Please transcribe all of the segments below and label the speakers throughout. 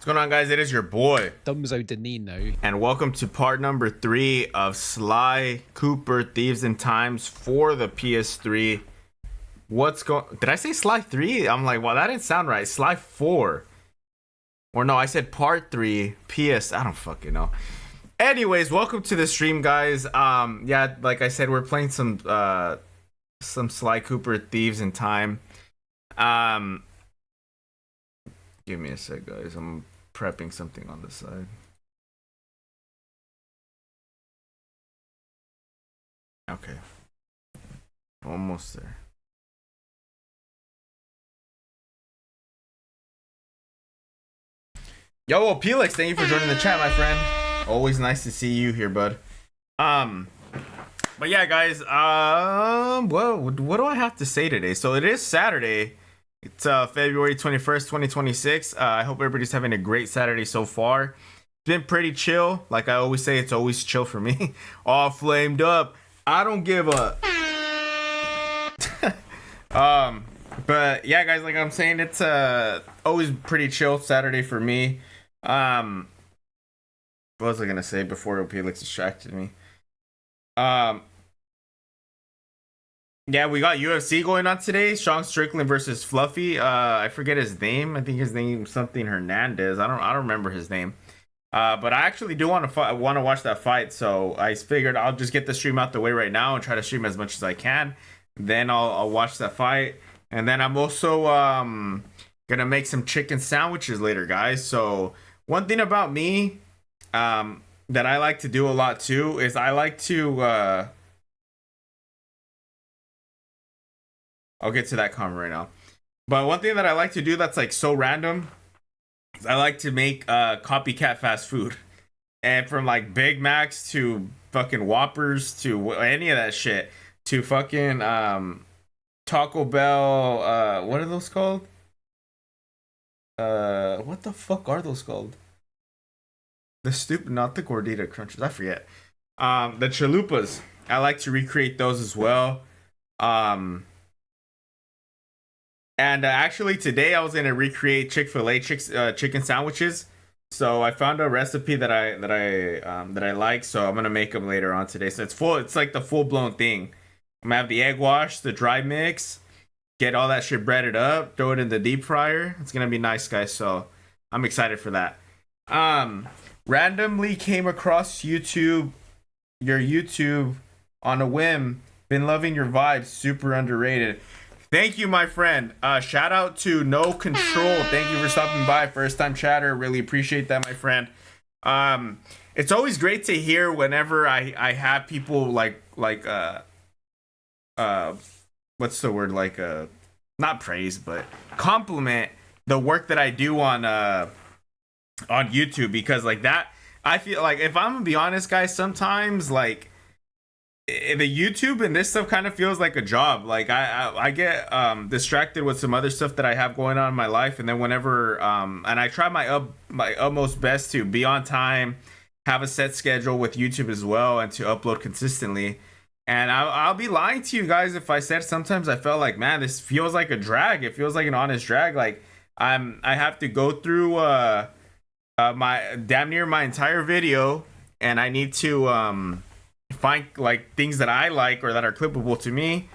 Speaker 1: What's going on, guys? It is your boy,
Speaker 2: Dumzo Danino.
Speaker 1: and welcome to part number 3 of Sly Cooper Thieves and Times for the PS3. Did I say Sly 3? I'm like, well, that didn't sound right. Sly 4. Or no, I said part 3 PS. I don't fucking know. Anyways, welcome to the stream, guys. Yeah, like I said, we're playing some Sly Cooper Thieves in Time. Give me a sec, guys. I'm prepping something on the side. Okay. Almost there. Yo, Pelix, thank you for joining the chat, my friend. Always nice to see you here, bud. But yeah, guys, well, what do I have to say today? So it is Saturday. It's February 21st, 2026. I hope everybody's having a great Saturday so far. It's been pretty chill. Like I always say, it's always chill for me. All flamed up. I don't give a... But yeah, guys, like I'm saying, it's always pretty chill Saturday for me. What was I gonna say before Felix distracted me? Yeah, we got UFC going on today. Sean Strickland versus Fluffy. I forget his name. I think his name something Hernandez. I don't remember his name. But I actually do want to watch that fight. So I figured I'll just get the stream out the way right now and try to stream as much as I can. Then I'll watch that fight. And then I'm also gonna make some chicken sandwiches later, guys. So one thing about me that I like to do a lot too is I like to I'll get to that comment right now. But one thing that I like to do that's like so random is I like to make copycat fast food. And from like Big Macs to fucking Whoppers to any of that shit to fucking Taco Bell, what are those called? What the fuck are those called? Not the Gordita Crunchers, I forget. The chalupas. I like to recreate those as well. And actually today I was gonna recreate Chick-fil-A chicken sandwiches. So I found a recipe that I like, so I'm gonna make them later on today. So it's like the full-blown thing. I'm gonna have the egg wash, the dry mix, get all that shit breaded up, throw it in the deep fryer. It's gonna be nice, guys. So I'm excited for that. Randomly came across your YouTube on a whim. Been loving your vibes, super underrated. Thank you, my friend. Shout out to No Control. Thank you for stopping by. First time chatter. Really appreciate that, my friend. It's always great to hear whenever I have people like what's the word, like not praise but compliment the work that I do on YouTube, because like that, I feel like, if I'm gonna be honest, guys, sometimes like the YouTube and this stuff kind of feels like a job. Like I get distracted with some other stuff that I have going on in my life, and then whenever and I try my utmost best to be on time, have a set schedule with YouTube as well, and to upload consistently. And I'll be lying to you guys if I said sometimes I felt like, man, this feels like a drag. It feels like an honest drag. Like I have to go through my damn near my entire video, and I need to find like things that I like or that are clippable to me,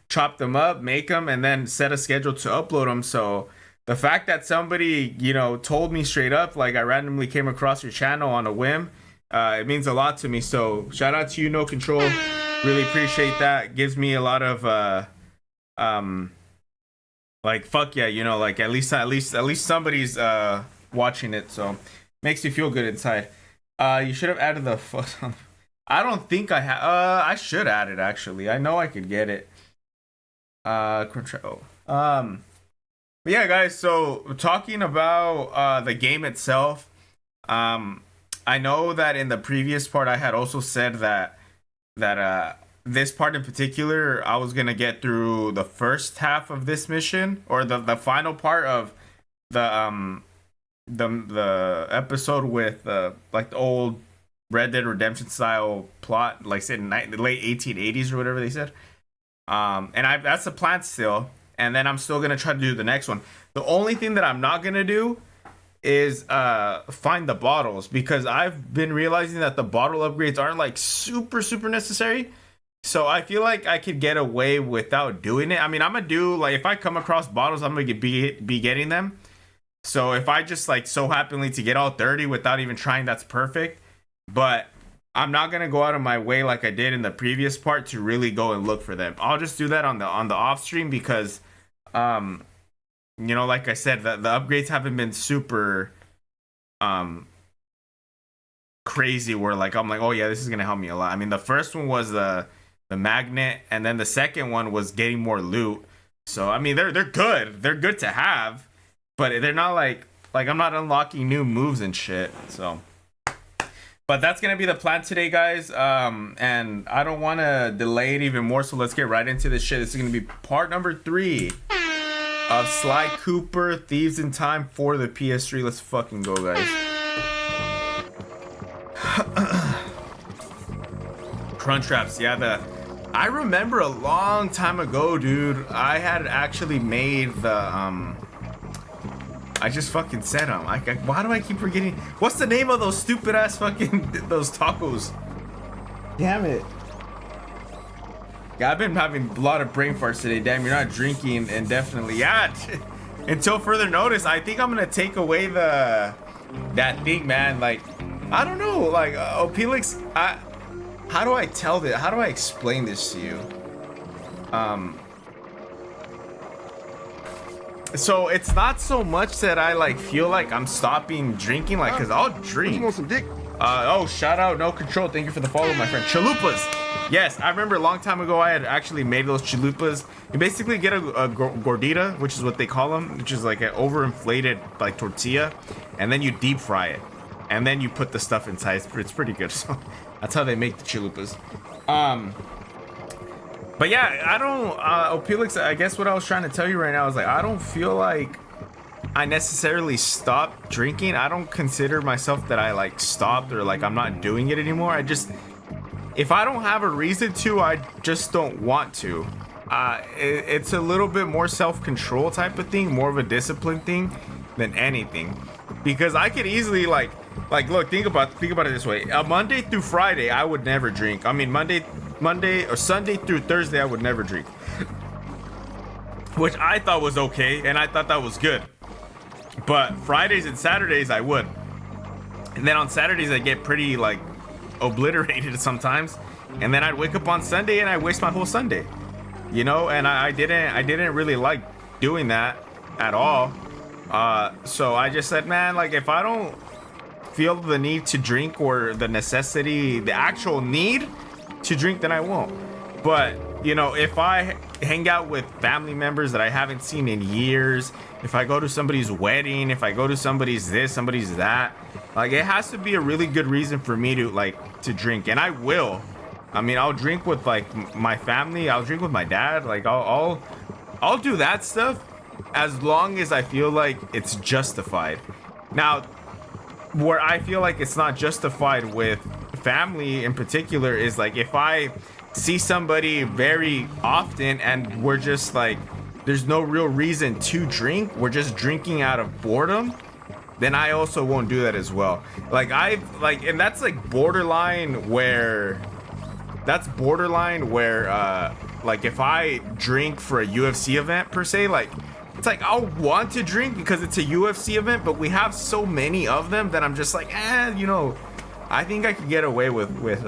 Speaker 1: chop them up, make them, and then set a schedule to upload them. So the fact that somebody, you know, told me straight up, like I randomly came across your channel on a whim, it means a lot to me. So shout out to you, No Control. Really appreciate that. Gives me a lot of like, fuck yeah, you know, like at least somebody's watching it, so makes you feel good inside. You should have added the I don't think I have. I should add it, actually. I know I could get it. Control. But yeah, guys. So talking about the game itself, I know that in the previous part I had also said that this part in particular, I was gonna get through the first half of this mission, or the final part of the episode with like the old Red Dead Redemption style plot, like said in the late 1880s or whatever they said. And that's the plan still. And then I'm still gonna try to do the next one. The only thing that I'm not gonna do is find the bottles, because I've been realizing that the bottle upgrades aren't like super necessary. So I feel like I could get away without doing it. I mean, I'm gonna do like, if I come across bottles, I'm gonna be getting them. So if I just like so happenly to get all 30 without even trying, that's perfect. But I'm not gonna go out of my way like I did in the previous part to really go and look for them. I'll just do that on the off stream, because you know, like I said, the upgrades haven't been super crazy where like I'm like, oh yeah, this is gonna help me a lot. I mean, the first one was the magnet, and then the second one was getting more loot. So I mean, they're good. They're good to have, but they're not like I'm not unlocking new moves and shit. So, but that's gonna be the plan today, guys. And I don't want to delay it even more, so let's get right into this shit. This is gonna be part number 3 of Sly Cooper Thieves in Time for the PS3. Let's fucking go, guys. Crunch wraps, yeah. I remember a long time ago, dude. I had actually made the I just fucking said them. Why do I keep forgetting? What's the name of those stupid ass fucking those tacos? Damn it. Yeah, I've been having a lot of brain farts today. Damn, you're not drinking indefinitely. Yeah, until further notice. I think I'm gonna take away that thing, man. Like, I don't know. Like, Opelix, how do I tell this? How do I explain this to you? So it's not so much that I like feel like I'm stopping drinking, like, cause I'll drink.
Speaker 2: You want some dick?
Speaker 1: Oh, shout out No Control. Thank you for the follow, my friend. Chalupas. Yes, I remember a long time ago I had actually made those chalupas. You basically get a gordita, which is what they call them, which is like an overinflated like tortilla, and then you deep fry it, and then you put the stuff inside. It's pretty good. So that's how they make the chalupas. But yeah, I don't. Opelix, I guess what I was trying to tell you right now is like I don't feel like I necessarily stopped drinking. I don't consider myself that I like stopped or like I'm not doing it anymore. I just, if I don't have a reason to, I just don't want to. It's a little bit more self-control type of thing, more of a discipline thing than anything. Because I could easily like look, think about it this way. Monday through Friday, I would never drink. I mean, Monday or Sunday through Thursday, I would never drink, which I thought was okay, and I thought that was good. But Fridays and Saturdays, I would. And then on Saturdays, I get pretty like obliterated sometimes. And then I'd wake up on Sunday and I waste my whole Sunday, you know. And I didn't really like doing that at all. So I just said, man, like if I don't feel the need to drink or the necessity, the actual need to drink, then I won't. But you know, if I hang out with family members that I haven't seen in years, if I go to somebody's wedding, if I go to somebody's this, somebody's that, like it has to be a really good reason for me to drink. And I will. I mean, I'll drink with like my family. I'll drink with my dad. Like I'll do that stuff as long as I feel like it's justified. Now, where I feel like it's not justified with family in particular is like if I see somebody very often and we're just like, there's no real reason to drink, we're just drinking out of boredom, then I also won't do that as well. Like and that's like borderline where like if I drink for a UFC event per se, like it's like I'll want to drink because it's a UFC event, but we have so many of them that I'm just like, you know, I think I could get away with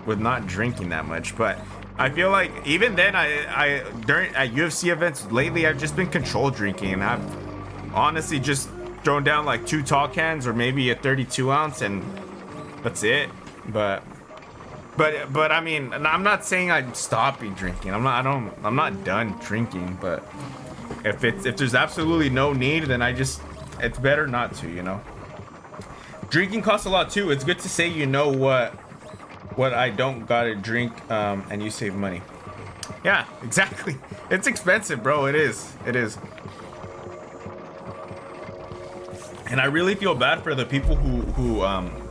Speaker 1: not drinking that much. But I feel like even then, at UFC events lately, I've just been controlled drinking, and I've honestly just thrown down like 2 tall cans or maybe a 32 ounce, and that's it. But I mean, I'm not saying I'm stopping drinking. I'm not done drinking. But if there's absolutely no need, then it's better not to, you know. Drinking costs a lot too. It's good to say, you know, what I don't gotta drink, and you save money. Yeah, exactly. It's expensive, bro. It is. And I really feel bad for the people who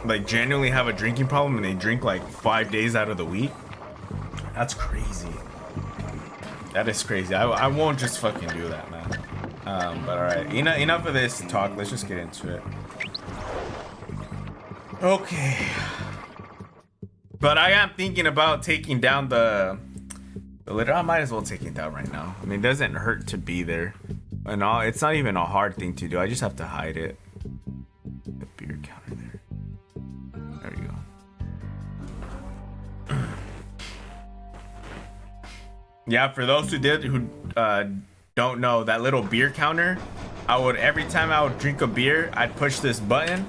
Speaker 1: like genuinely have a drinking problem and they drink like 5 days out of the week. That's crazy. That is crazy. I won't just fucking do that, man. But all right, enough of this talk. Let's just get into it. Okay. But I am thinking about taking down the litter. I might as well take it down right now. I mean, it doesn't hurt to be there. And all, it's not even a hard thing to do. I just have to hide it. The beer counter there. There you go. Yeah, for those who don't know, that little beer counter, every time I would drink a beer, I'd push this button.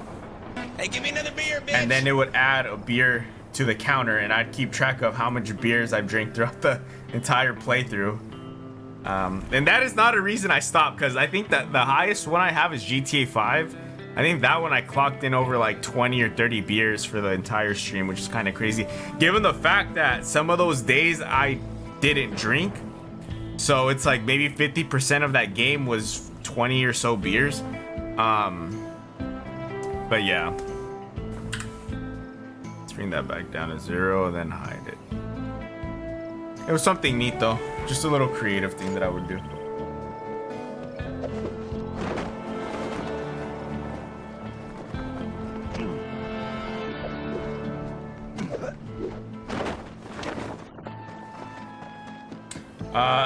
Speaker 2: Hey, give me another beer, bitch.
Speaker 1: And then it would add a beer to the counter, and I'd keep track of how much beers I've drank throughout the entire playthrough. And that is not a reason I stopped, because I think that the highest one I have is GTA 5. I think that one I clocked in over like 20 or 30 beers for the entire stream, which is kind of crazy, given the fact that some of those days I didn't drink. So it's like maybe 50% of that game was 20 or so beers. But yeah. Let's bring that back down to 0 and then hide it. It was something neat though. Just a little creative thing that I would do.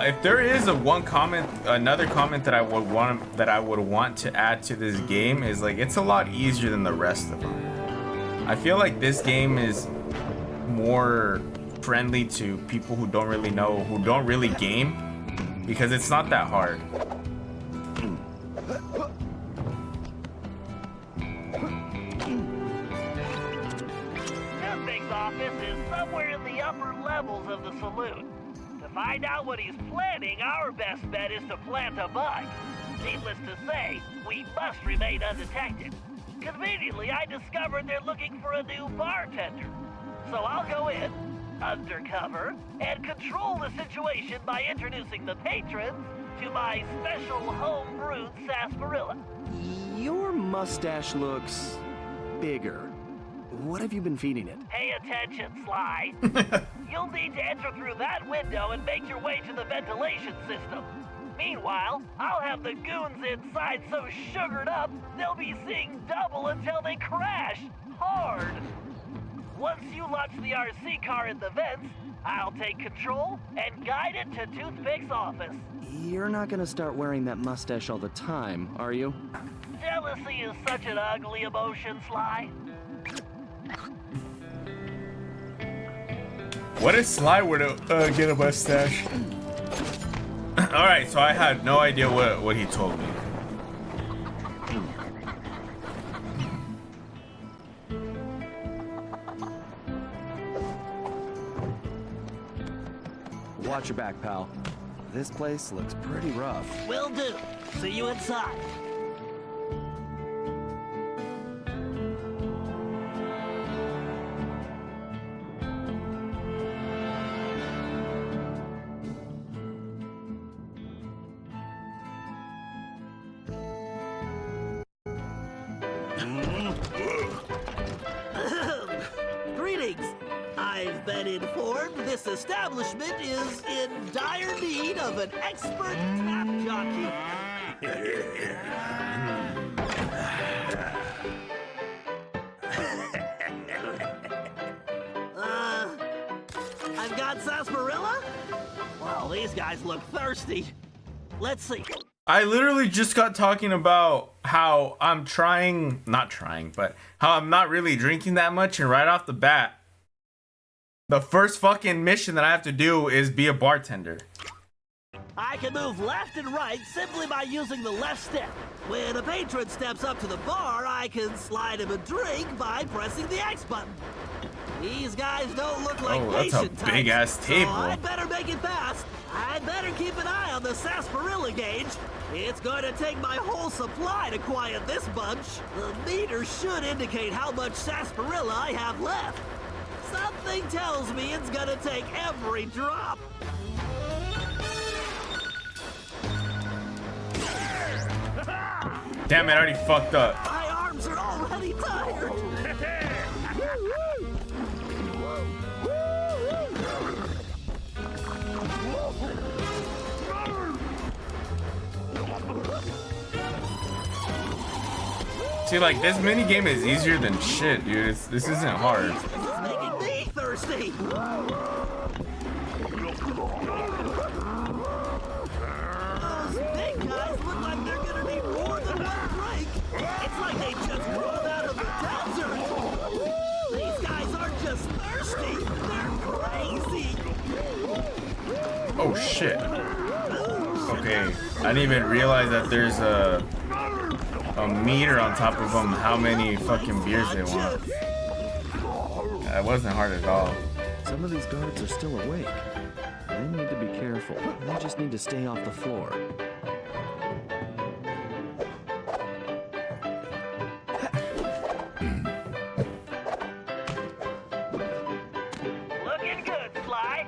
Speaker 1: If there is another comment that I would want to add to this game is like, it's a lot easier than the rest of them. I feel like this game is more friendly to people who don't really know, who don't really game, because it's not that hard.
Speaker 3: This office is somewhere in the upper levels of the saloon. To find out what he's planning, our best bet is to plant a bug. Needless to say, we must remain undetected. Conveniently, I discovered they're looking for a new bartender. So I'll go in, undercover, and control the situation by introducing the patrons to my special home-brewed sarsaparilla.
Speaker 4: Your mustache looks bigger. What have you been feeding it?
Speaker 3: Pay attention, Sly. You'll need to enter through that window and make your way to the ventilation system. Meanwhile, I'll have the goons inside so sugared up, they'll be seeing double until they crash hard. Once you launch the RC car in the vents, I'll take control and guide it to Toothpick's office.
Speaker 4: You're not gonna start wearing that mustache all the time, are you?
Speaker 3: Jealousy is such an ugly emotion, Sly.
Speaker 1: What if Sly were to get a mustache? Alright, so I had no idea what he told me.
Speaker 4: Watch your back, pal. This place looks pretty rough.
Speaker 3: Will do. See you inside. Greetings. I've been informed this establishment is in dire need of an expert tap jockey. I've got sarsaparilla? Well, these guys look thirsty. Let's see.
Speaker 1: I literally just got talking about how I'm how I'm not really drinking that much, and right off the bat, the first fucking mission that I have to do is be a bartender.
Speaker 3: I can move left and right simply by using the left step. When a patron steps up to the bar, I can slide him a drink by pressing the X button. These guys don't look like patient types,
Speaker 1: big ass table.
Speaker 3: so I'd better make it fast. I'd better keep an eye on the sarsaparilla gauge. It's going to take my whole supply to quiet this bunch. The meter should indicate how much sarsaparilla I have left. Something tells me it's gonna take every drop.
Speaker 1: Damn it, I already fucked up.
Speaker 3: My arms are already tired.
Speaker 1: See, like, this mini game is easier than shit, dude. This isn't hard.
Speaker 3: This is making me thirsty. Those big guys look like they're gonna need more than one drink. It's like they just rolled out of the desert. These guys aren't just thirsty, they're crazy.
Speaker 1: Oh shit. Okay, I didn't even realize that there's a meter on top of them, how many fucking beers they want. That wasn't hard at all.
Speaker 4: Some of these guards are still awake. They need to be careful. They just need to stay off the floor.
Speaker 3: Looking good, Sly.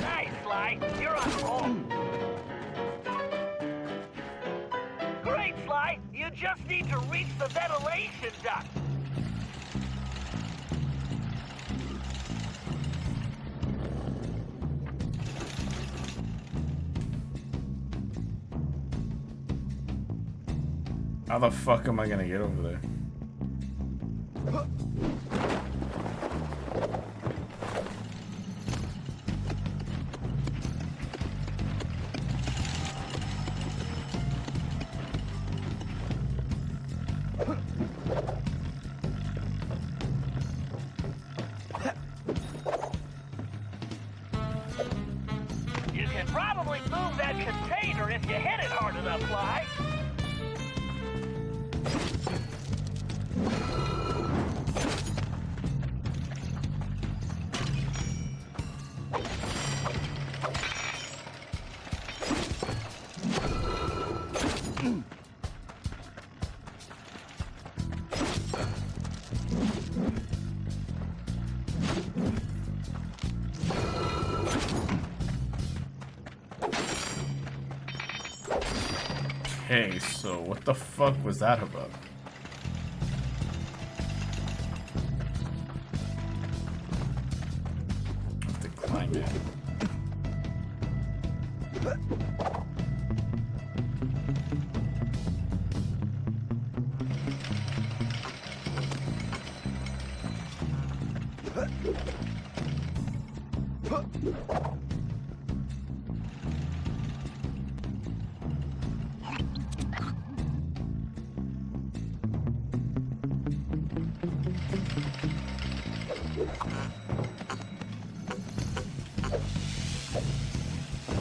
Speaker 3: Nice, Sly. You're on a roll. Great, Sly. You just need to reach the ventilation duct.
Speaker 1: How the fuck am I gonna get over there?
Speaker 3: You can probably move that container if you hit it hard enough, Sly.
Speaker 1: Okay, so what the fuck was that about? I have to climb it.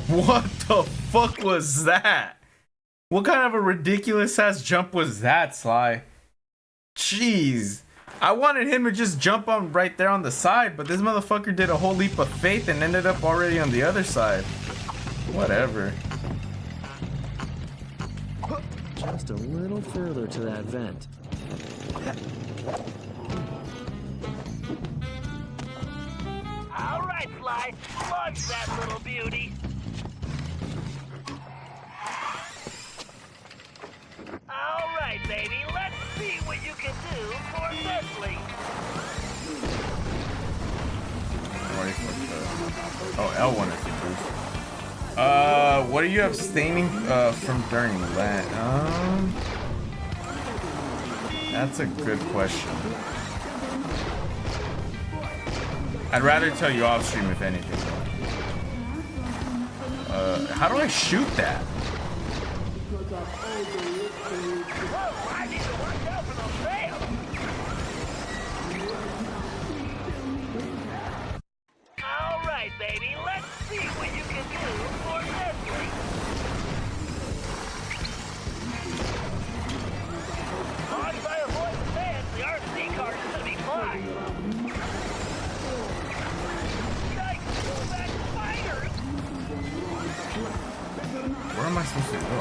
Speaker 1: What the fuck was that? What kind of a ridiculous ass jump was that, Sly? Jeez. I wanted him to just jump on right there on the side, but this motherfucker did a whole leap of faith and ended up already on the other side. Whatever.
Speaker 4: Just a little further to that vent.
Speaker 3: All right, Sly. Launch that little beauty. All right, baby. Let's see what you can do for Nestle.
Speaker 1: Oh, L1 is the boost. What are you abstaining from during LAN? That's a good question. I'd rather tell you off stream if anything. How do I shoot that?
Speaker 3: Whoa, I need to watch out for those sails. All right, baby. Let's see what you can do for Nestle. As I avoid the fans, the RC car is gonna be fine. Yikes, pull back spiders!
Speaker 1: Where am I supposed to go?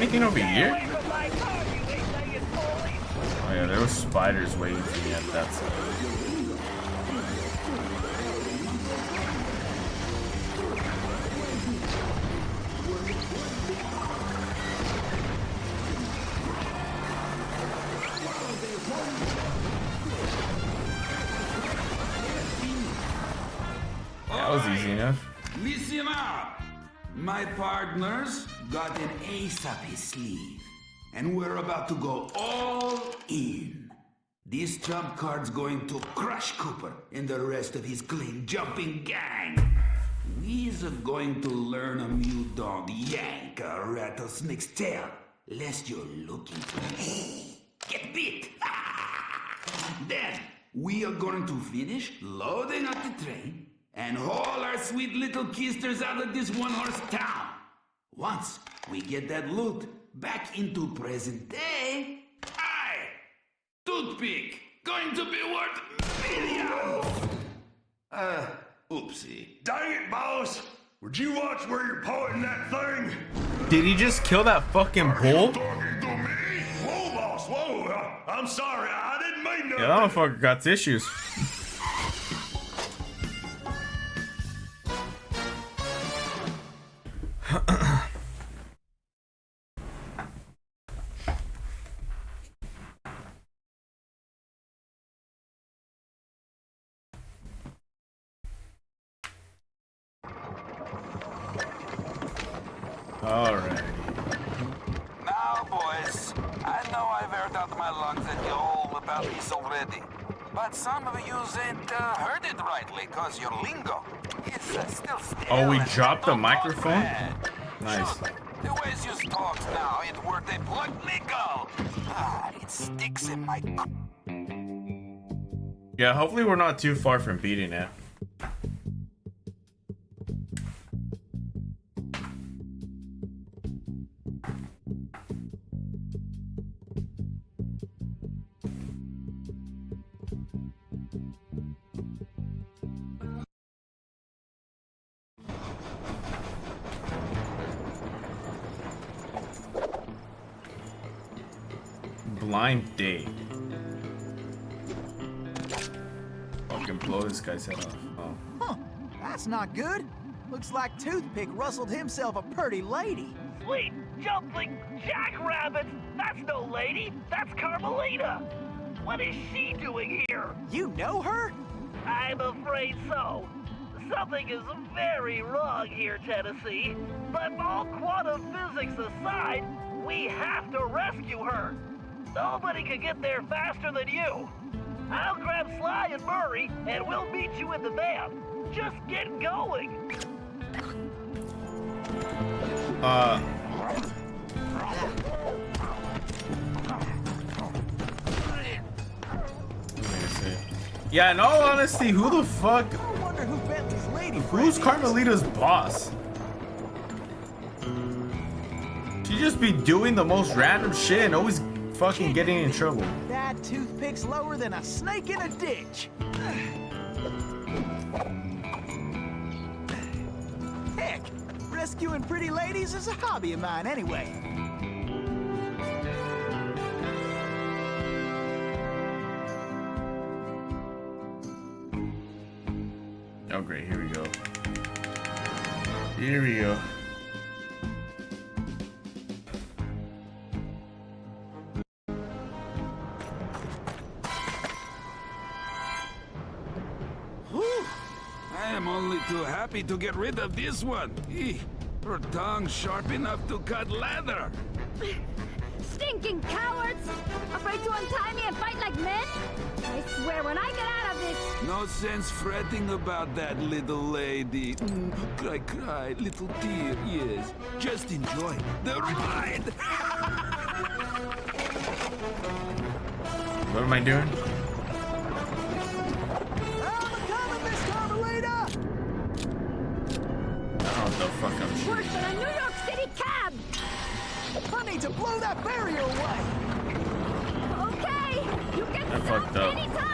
Speaker 1: anything over
Speaker 3: Stay
Speaker 1: here?
Speaker 3: away from my car, you eight-legged bully!
Speaker 1: Oh yeah, there were spiders waiting for me at that side. That was easy enough.
Speaker 5: Listen up! My partner's got an ace up his sleeve, and we're about to go all in. This trump card's going to crush Cooper and the rest of his claim-jumping gang. We're going to learn a new dog yank a rattlesnake's tail, lest you're looking to get bit. Then, we are going to finish loading up the train and haul our sweet little kisters out of this one-horse town. Once we get that loot back into present day, toothpick going to be worth millions. Oopsie.
Speaker 6: Dang it, boss! Would you watch where you're pointing that thing?
Speaker 1: Did he just kill that fucking bull?
Speaker 6: Talking to me? Whoa, boss, whoa! I'm sorry, I didn't mean nothing.
Speaker 1: Yeah, that motherfucker got issues. Alright.
Speaker 7: Now, boys, I know I've aired out my lungs at you all about this already, but some of you ain't heard it rightly, cause your lingo is still stale.
Speaker 1: Oh, we
Speaker 7: and
Speaker 1: dropped the
Speaker 7: not
Speaker 1: microphone?
Speaker 7: bad.
Speaker 1: Nice.
Speaker 7: Sure, the ways you talk now, it were they plug nickel. It sticks in my...
Speaker 1: Yeah, hopefully we're not too far from beating it. Blind date. Fucking blow this guy's head off. Oh.
Speaker 8: Huh, that's not good. Looks like Toothpick rustled himself a pretty lady.
Speaker 3: Sweet jumping jackrabbits! That's no lady, that's Carmelita! What is she doing here?
Speaker 8: You know her?
Speaker 3: I'm afraid so. Something is very wrong here, Tennessee. But all quantum physics aside, we have to rescue her. Nobody can get there faster than you. I'll grab Sly and Murray, and we'll meet you in the van. Just get going.
Speaker 1: Let me see. Yeah, in all honesty, who the fuck?
Speaker 8: I wonder who Bentley's lady
Speaker 1: Who's
Speaker 8: friend is.
Speaker 1: Carmelita's boss? She just be doing the most random shit and always fucking getting in trouble.
Speaker 8: That Toothpick's lower than a snake in a ditch. Heck, rescuing pretty ladies is a hobby of mine anyway.
Speaker 1: Oh great, here we go. Here we go.
Speaker 5: I am only too happy to get rid of this one. Her tongue's sharp enough to cut leather.
Speaker 9: Stinking cowards! Afraid to untie me and fight like men? I swear when I get out of this...
Speaker 5: No sense fretting about that, little lady. Cry, cry, little tear, yes. Just enjoy the ride.
Speaker 1: What am I doing?
Speaker 8: I'm coming, Miss Carmelita!
Speaker 1: I don't know what the fuck I'm
Speaker 9: Worse
Speaker 1: shooting.
Speaker 9: than a New York City cab!
Speaker 8: I need to blow that barrier away!
Speaker 9: Okay, you can
Speaker 1: That
Speaker 9: stop
Speaker 1: fucked up.
Speaker 9: anytime!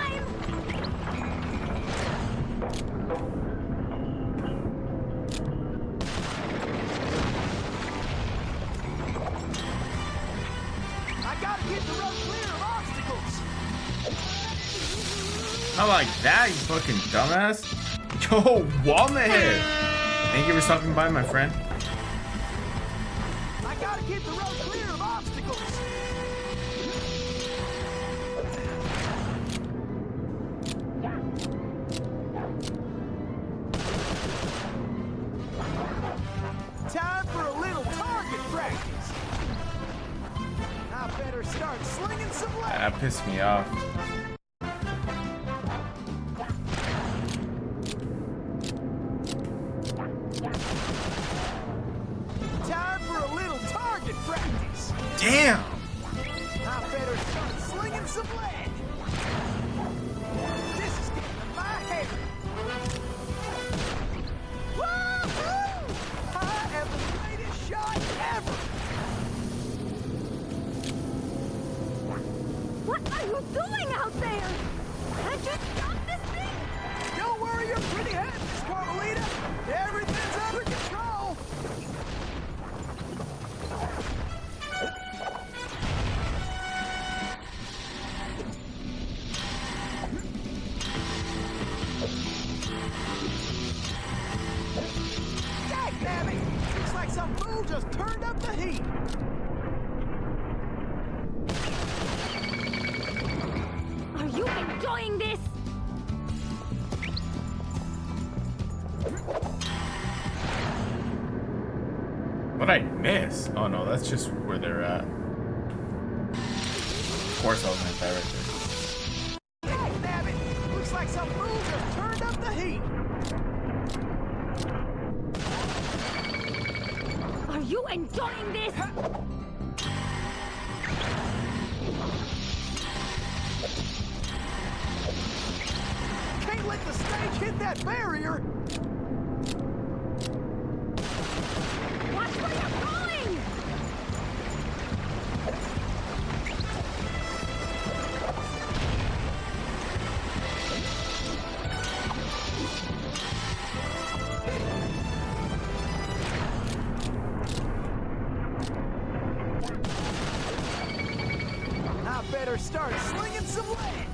Speaker 1: Not like that, you fucking dumbass. Yo, Walnut Head. Thank you for stopping by, my friend.
Speaker 8: I gotta keep the road clear of obstacles. Time for a little target practice. I better start slinging some lead.
Speaker 1: That pissed me off.
Speaker 8: Time for a little target practice.
Speaker 1: Damn.
Speaker 8: I better start slinging some lead. This is getting in my head. Woo-hoo! I am the greatest shot ever.
Speaker 9: What are you doing out there? Can't you stop this thing?
Speaker 8: Don't worry your pretty head, Miss Carmelita. Everything's under control. Dagnabbit! Looks like some fool just turned up the heat.
Speaker 9: Are you enjoying this?
Speaker 1: What'd I miss? Oh no, that's just where they're at. Of course I was gonna die right there.
Speaker 8: Dagnabbit! Looks like some fool just turned up the heat.
Speaker 9: Are you enjoying this?
Speaker 8: Can't let the stage hit that barrier.
Speaker 9: Watch where you're going!
Speaker 8: I better start slinging some lead.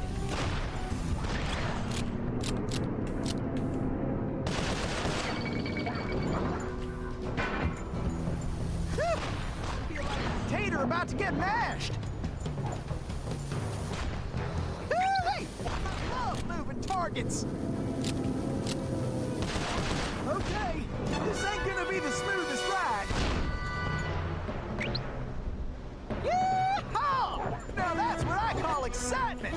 Speaker 8: Whew! Feel like a potato about to get mashed. Hey! I love moving targets. Okay, this ain't gonna be the smoothest ride. Yeehaw! Now that's what I call excitement.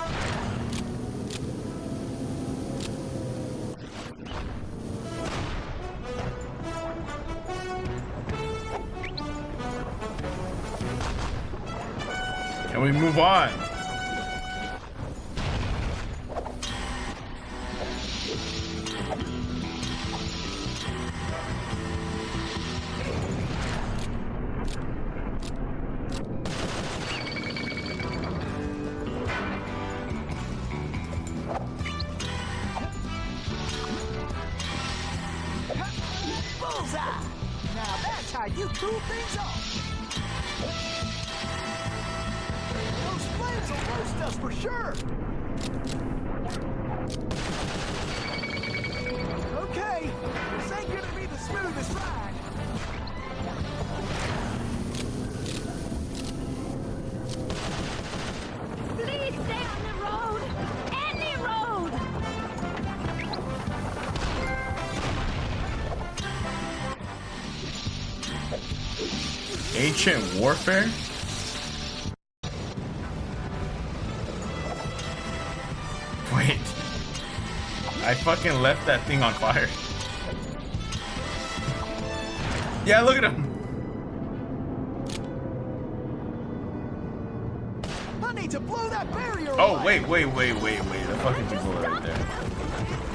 Speaker 1: Can we move on?
Speaker 8: Bullseye! Now that's how you cool things off. Those flames will roast us for sure. Okay, this ain't gonna be the smoothest ride.
Speaker 9: Please stay on the road! Any road!
Speaker 1: Ancient warfare? Wait. I fucking left that thing on fire. Yeah, look at him.
Speaker 8: I need to blow that barrier
Speaker 1: Oh,
Speaker 8: away.
Speaker 1: wait. The fucking people are right there.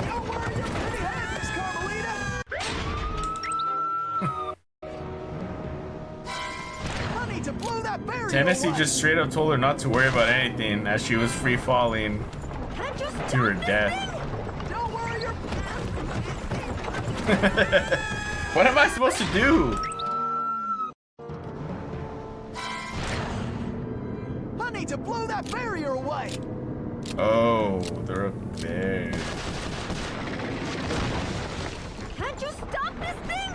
Speaker 8: Don't worry your pretty head, Miss Carmelita. I need to blow that barrier
Speaker 1: Tennessee
Speaker 8: away.
Speaker 1: just straight up told her not to worry about anything as she was free falling
Speaker 9: Can't you stop
Speaker 1: to her
Speaker 9: this
Speaker 1: death.
Speaker 9: thing?
Speaker 8: Don't worry your...
Speaker 1: What am I supposed to do?
Speaker 8: I need to blow that barrier away.
Speaker 1: Oh, they're up there.
Speaker 9: Can't you stop this thing?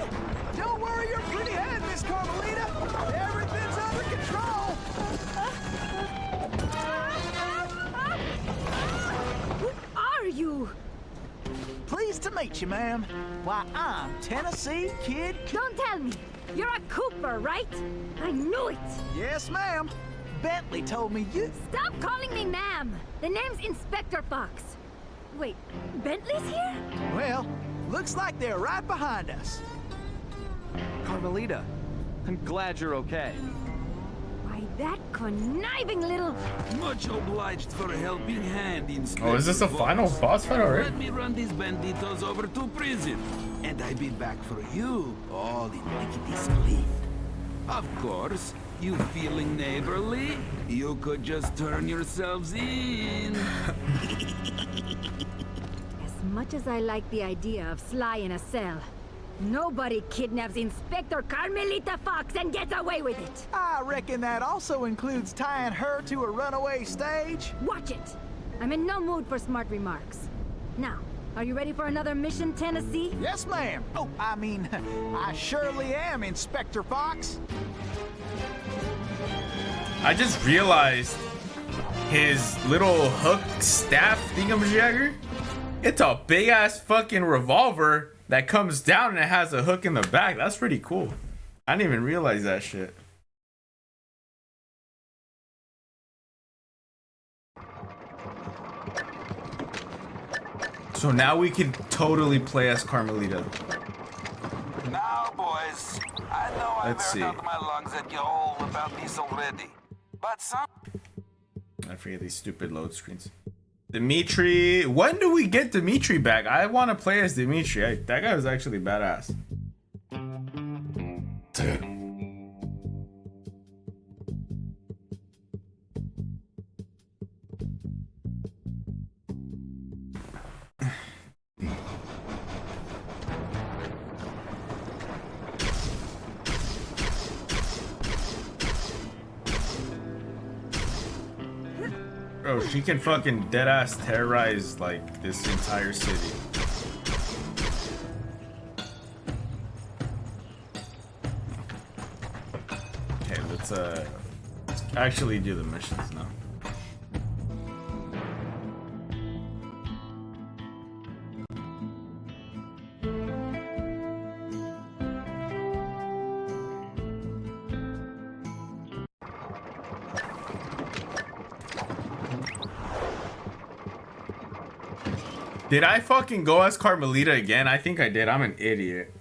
Speaker 8: Don't worry your pretty head, Miss Carmelita. Everything's under control.
Speaker 9: Who are you?
Speaker 8: Pleased to meet you, ma'am. Why, I'm Tennessee Kid.
Speaker 9: Don't tell me. You're a Cooper, right? I knew it.
Speaker 8: Yes, ma'am. Bentley told me you...
Speaker 9: Stop calling me ma'am. The name's Inspector Fox. Wait, Bentley's here?
Speaker 8: Well, looks like they're right behind us.
Speaker 4: Carmelita, I'm glad you're okay.
Speaker 9: Why, that conniving little...
Speaker 7: Much obliged for a helping hand, Inspector.
Speaker 1: Oh, is this a final boss fight already?
Speaker 7: Let me run these banditos over to prison, and I'll be back for you, all in lickety split. Of course, you feeling neighborly? You could just turn yourselves in.
Speaker 9: As much as I like the idea of Sly in a cell, nobody kidnaps Inspector Carmelita Fox and gets away with it.
Speaker 8: I reckon that also includes tying her to a runaway stage.
Speaker 9: Watch it. I'm in no mood for smart remarks. Now, are you ready for another mission, Tennessee?
Speaker 8: Yes, ma'am. Oh, I mean, I surely am, Inspector Fox.
Speaker 1: I just realized his little hook staff thingamajigger. It's a big ass fucking revolver that comes down and it has a hook in the back. That's pretty cool. I didn't even realize that shit. So now we can totally play as Carmelita.
Speaker 7: Now, boys, I know I've
Speaker 1: Let's see.
Speaker 7: aired out my lungs at you all about this already, but some...
Speaker 1: I forget these stupid load screens. Dimitri. When do we get Dimitri back? I want to play as Dimitri. That guy was actually badass. Bro, she can fucking deadass terrorize like this entire city. Okay, let's actually do the missions now. Did I fucking go as Carmelita again? I think I did. I'm an idiot.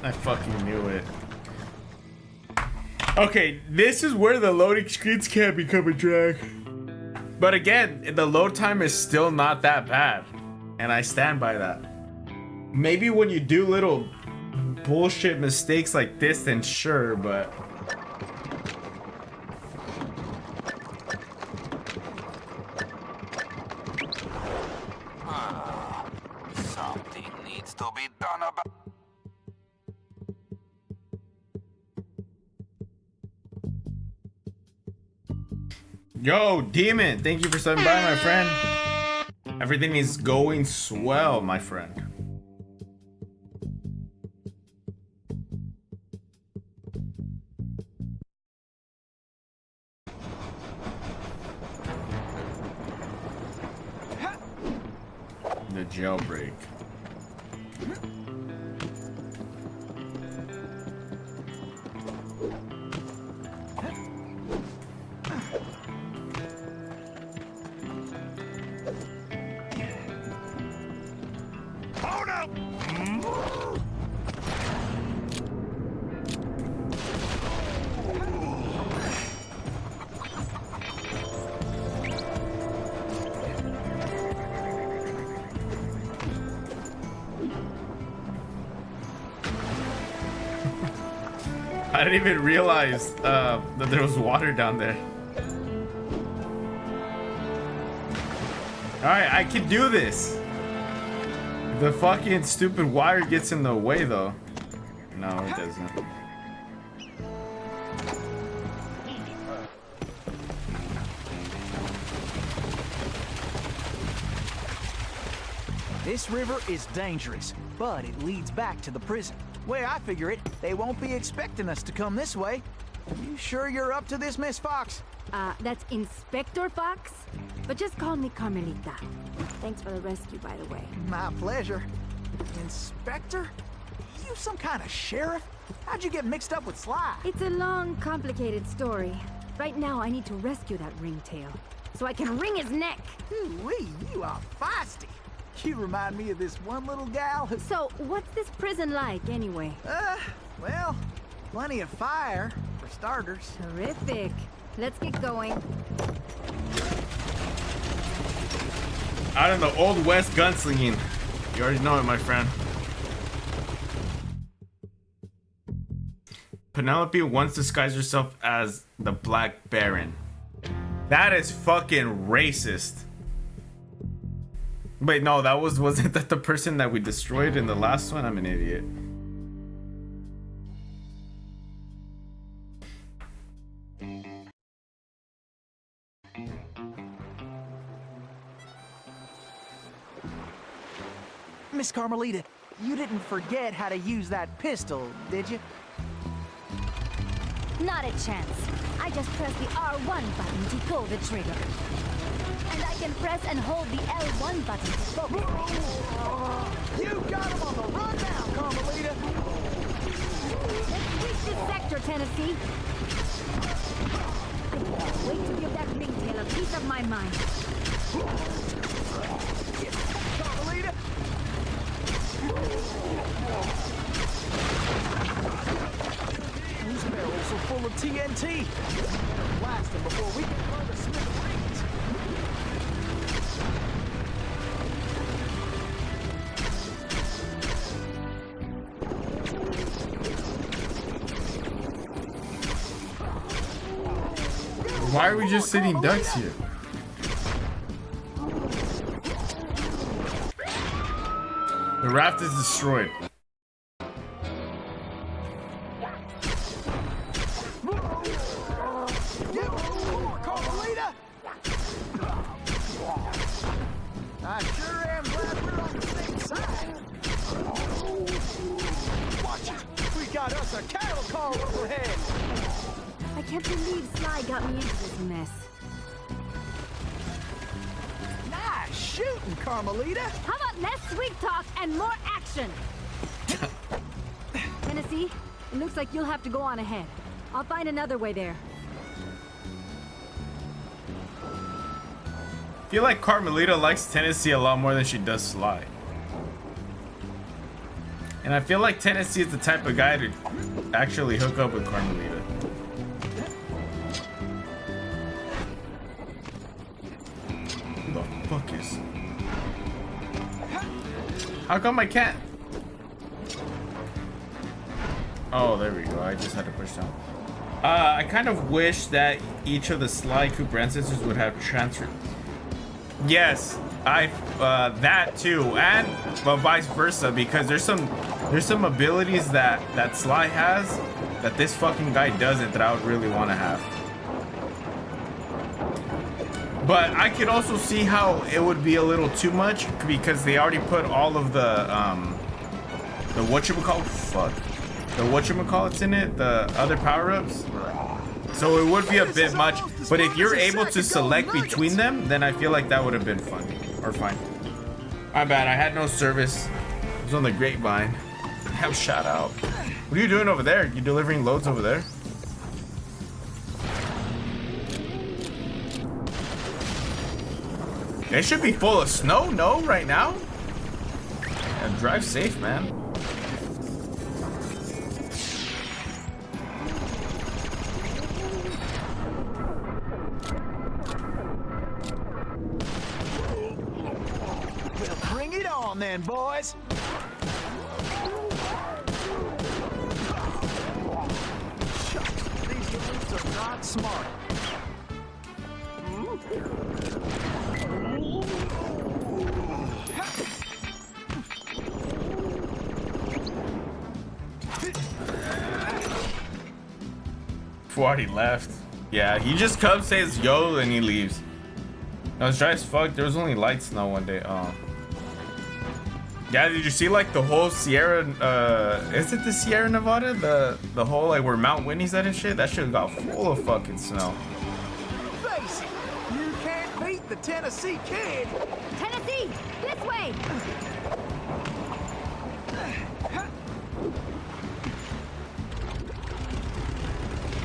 Speaker 1: I fucking knew it. Okay, this is where the loading screens can become a drag. But again, the load time is still not that bad. And I stand by that. Maybe when you do little bullshit mistakes like this, then sure, but...
Speaker 7: Something needs to be done about...
Speaker 1: Yo, Demon, thank you for stopping by, my friend. Everything is going swell, my friend. The jailbreak.
Speaker 6: Hold up!
Speaker 1: I didn't even realize that there was water down there. Alright, I can do this. The fucking stupid wire gets in the way though. No, it doesn't.
Speaker 8: This river is dangerous, but it leads back to the prison. Way I figure it, they won't be expecting us to come this way. You sure you're up to this, Miss Fox?
Speaker 9: That's Inspector Fox, but just call me Carmelita. Thanks for the rescue, by the way.
Speaker 8: My pleasure. Inspector? You some kind of sheriff? How'd you get mixed up with Sly?
Speaker 9: It's a long, complicated story. Right now, I need to rescue that ringtail, so I can wring his neck.
Speaker 8: Ooh-wee, you are feisty. You remind me of this one little gal who...
Speaker 9: So, what's this prison like, anyway?
Speaker 8: Well, plenty of fire, for starters.
Speaker 9: Terrific. Let's get going.
Speaker 1: Out in the Old West gunslinging. You already know it, my friend. Penelope once disguised herself as the Black Baron. That is fucking racist. Wait, no, wasn't that the person that we destroyed in the last one? I'm an idiot.
Speaker 8: Miss Carmelita, you didn't forget how to use that pistol, did you?
Speaker 9: Not a chance. I just press the R1 button to pull the trigger. And I can press and hold the L1 button to focus.
Speaker 8: You got him on the run now, Carmelita!
Speaker 9: Let's reach this sector, Tennessee. I can't wait to give that ringtail a piece of my mind.
Speaker 8: Carmelita! These barrels are full of TNT. Blast them before we can burn the smithereens.
Speaker 1: Why are we just sitting ducks here? The raft is destroyed.
Speaker 8: Carmelita! I sure am glad we're on the same side. Watch it! We got us a cattle car overhead!
Speaker 9: I can't believe Sly got me into this mess.
Speaker 8: Nice shooting, Carmelita!
Speaker 9: How about less sweet talk and more action? Tennessee, it looks like you'll have to go on ahead. I'll find another way there.
Speaker 1: I feel like Carmelita likes Tennessee a lot more than she does Sly. And I feel like Tennessee is the type of guy to actually hook up with Carmelita. Who the fuck is... How come I can't? Oh, there we go. I just had to push down. I kind of wish that each of the Sly Cooper ancestors would have transferred. Yes, that too, and vice versa, because there's some abilities that Sly has that this fucking guy doesn't, that I would really want to have. But I could also see how it would be a little too much, because they already put all of the whatchamacallits in it, the other power-ups. So it would be a bit much, but if you're able to select between them, then I feel like that would have been fun, or fine. My bad, I had no service. I was on the grapevine. Damn, shout out. What are you doing over there? You delivering loads over there? It should be full of snow, no, right now? Yeah, drive safe, man.
Speaker 8: Bring it on then, boys! not smart.
Speaker 1: 40 left. Yeah, he just comes, says yo, and he leaves. I was dry as fuck. There was only light snow one day. Oh. Yeah, did you see like the whole Sierra? Is it the Sierra Nevada? The whole like where Mount Whitney's at and shit? That shit got full of fucking snow.
Speaker 8: Face it, you can't beat the Tennessee kid.
Speaker 9: Tennessee, this way!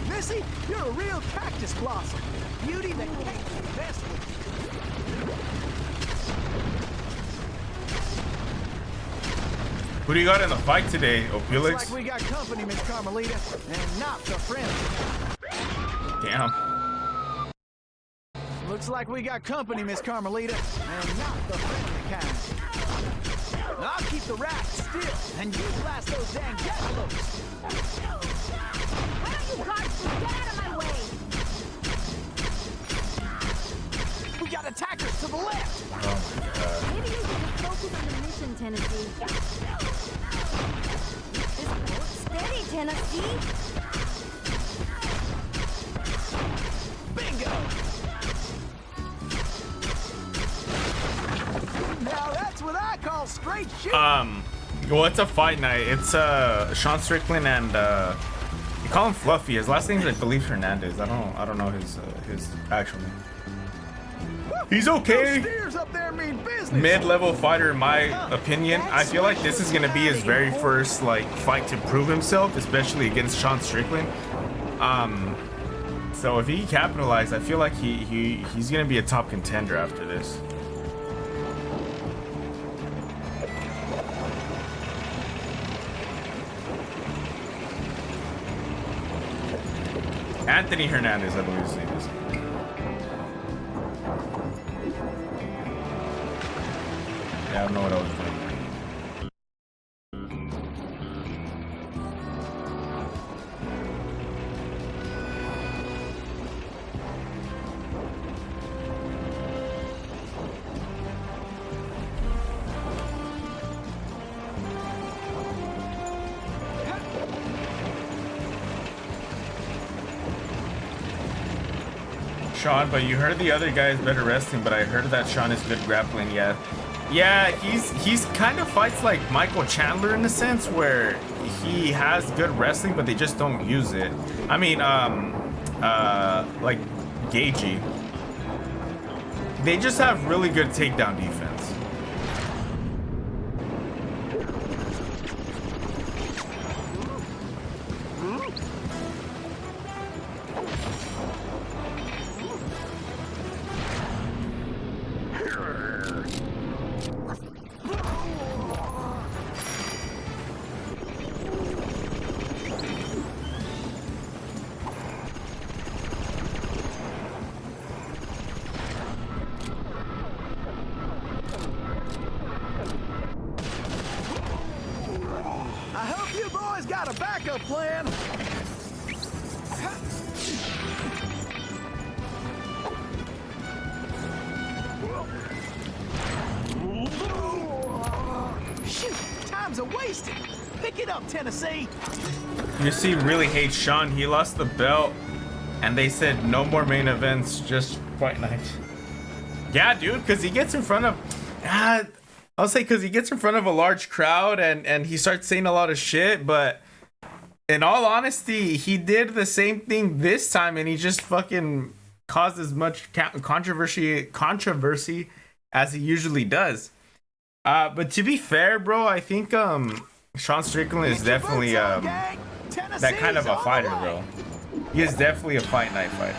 Speaker 8: Missy, you're a real cactus blossom. Beauty that can't be messed with.
Speaker 1: Who do you got in the fight today, Opelix?
Speaker 8: Looks like we got company, Miss Carmelita, and not the friendly.
Speaker 1: Damn.
Speaker 8: Looks like we got company, Miss Carmelita, and not the friendly kind. I'll keep the rats still, and you blast those damn jackalopes.
Speaker 9: Why don't you guards just get out of my way?
Speaker 8: We got attackers to the left.
Speaker 1: Oh my god.
Speaker 9: Maybe you should just focus on the mission, Tennessee. Steady, Tennessee.
Speaker 8: Bingo! Now that's what I call straight shooting.
Speaker 1: Well, it's a fight night. It's Sean Strickland and you call him Fluffy. His last name is, I believe, Hernandez. I don't know his actual name. He's okay. Mid-level fighter, in my opinion. I feel like this is gonna be his very first like fight to prove himself, especially against Sean Strickland. So if he capitalizes, I feel like he's gonna be a top contender after this. Anthony Hernandez, I believe his name is. Yeah, I don't know what I was doing. Sean, but you heard the other guy is better wrestling, but I heard that Sean is good grappling. Yeah, he's kind of fights like Michael Chandler in a sense where he has good wrestling, but they just don't use it. I mean, like Gagey. They just have really good takedown defense.
Speaker 8: Tennessee.
Speaker 1: UFC really hates Sean. He lost the belt and they said no more main events, just fight night. Yeah, dude, because he gets in front of I'll say because he gets in front of a large crowd and he starts saying a lot of shit, but in all honesty, he did the same thing this time and he just fucking caused as much controversy as he usually does. But to be fair, bro, I think Sean Strickland is definitely that kind of a fighter, bro. He is definitely a fight night fighter.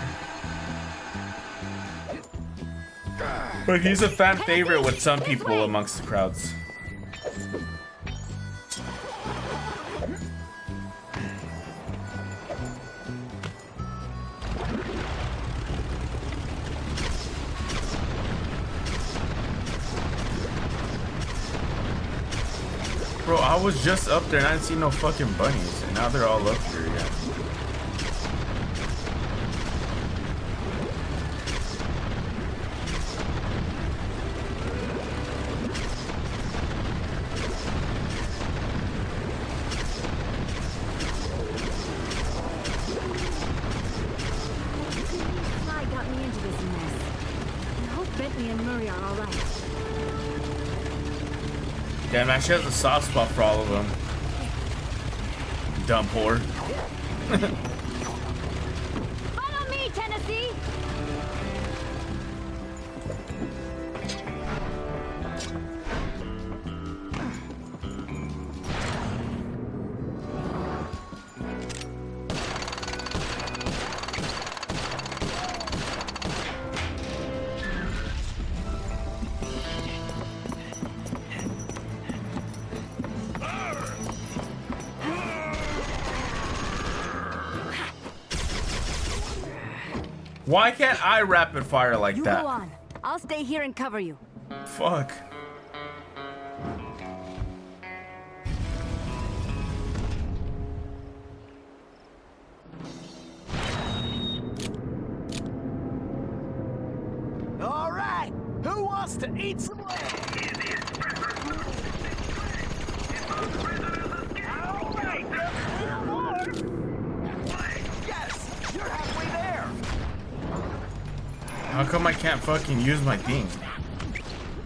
Speaker 1: But he's a fan favorite with some people amongst the crowds. Bro, I was just up there and I didn't see no fucking bunnies, and now they're all up here again.
Speaker 9: Bentley and Murray are all right.
Speaker 1: Damn, man, she has a soft spot for all of them. Dumb whore.
Speaker 9: Follow me, Tennessee!
Speaker 1: Why can't I rapid fire like
Speaker 9: You
Speaker 1: that?
Speaker 9: go on. I'll stay here and cover you.
Speaker 1: Fuck.
Speaker 8: All right, who wants to eat some lamb? Yes, you're halfway there.
Speaker 1: How come I can't fucking use my thing?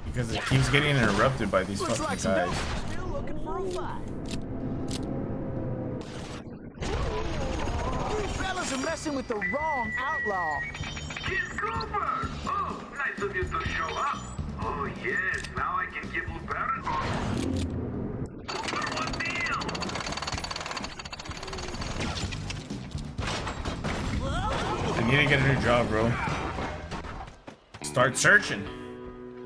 Speaker 1: Because it keeps getting interrupted by these
Speaker 8: Looks
Speaker 1: fucking
Speaker 8: like some
Speaker 1: guys.
Speaker 8: dogs are still looking for a fight. You fellas are messing with the wrong outlaw.
Speaker 6: Kid Cooper! Oh, nice of you to show up. Oh, yes, now I can give you parent. For one meal.
Speaker 1: I need to get a new job, bro. Start searching.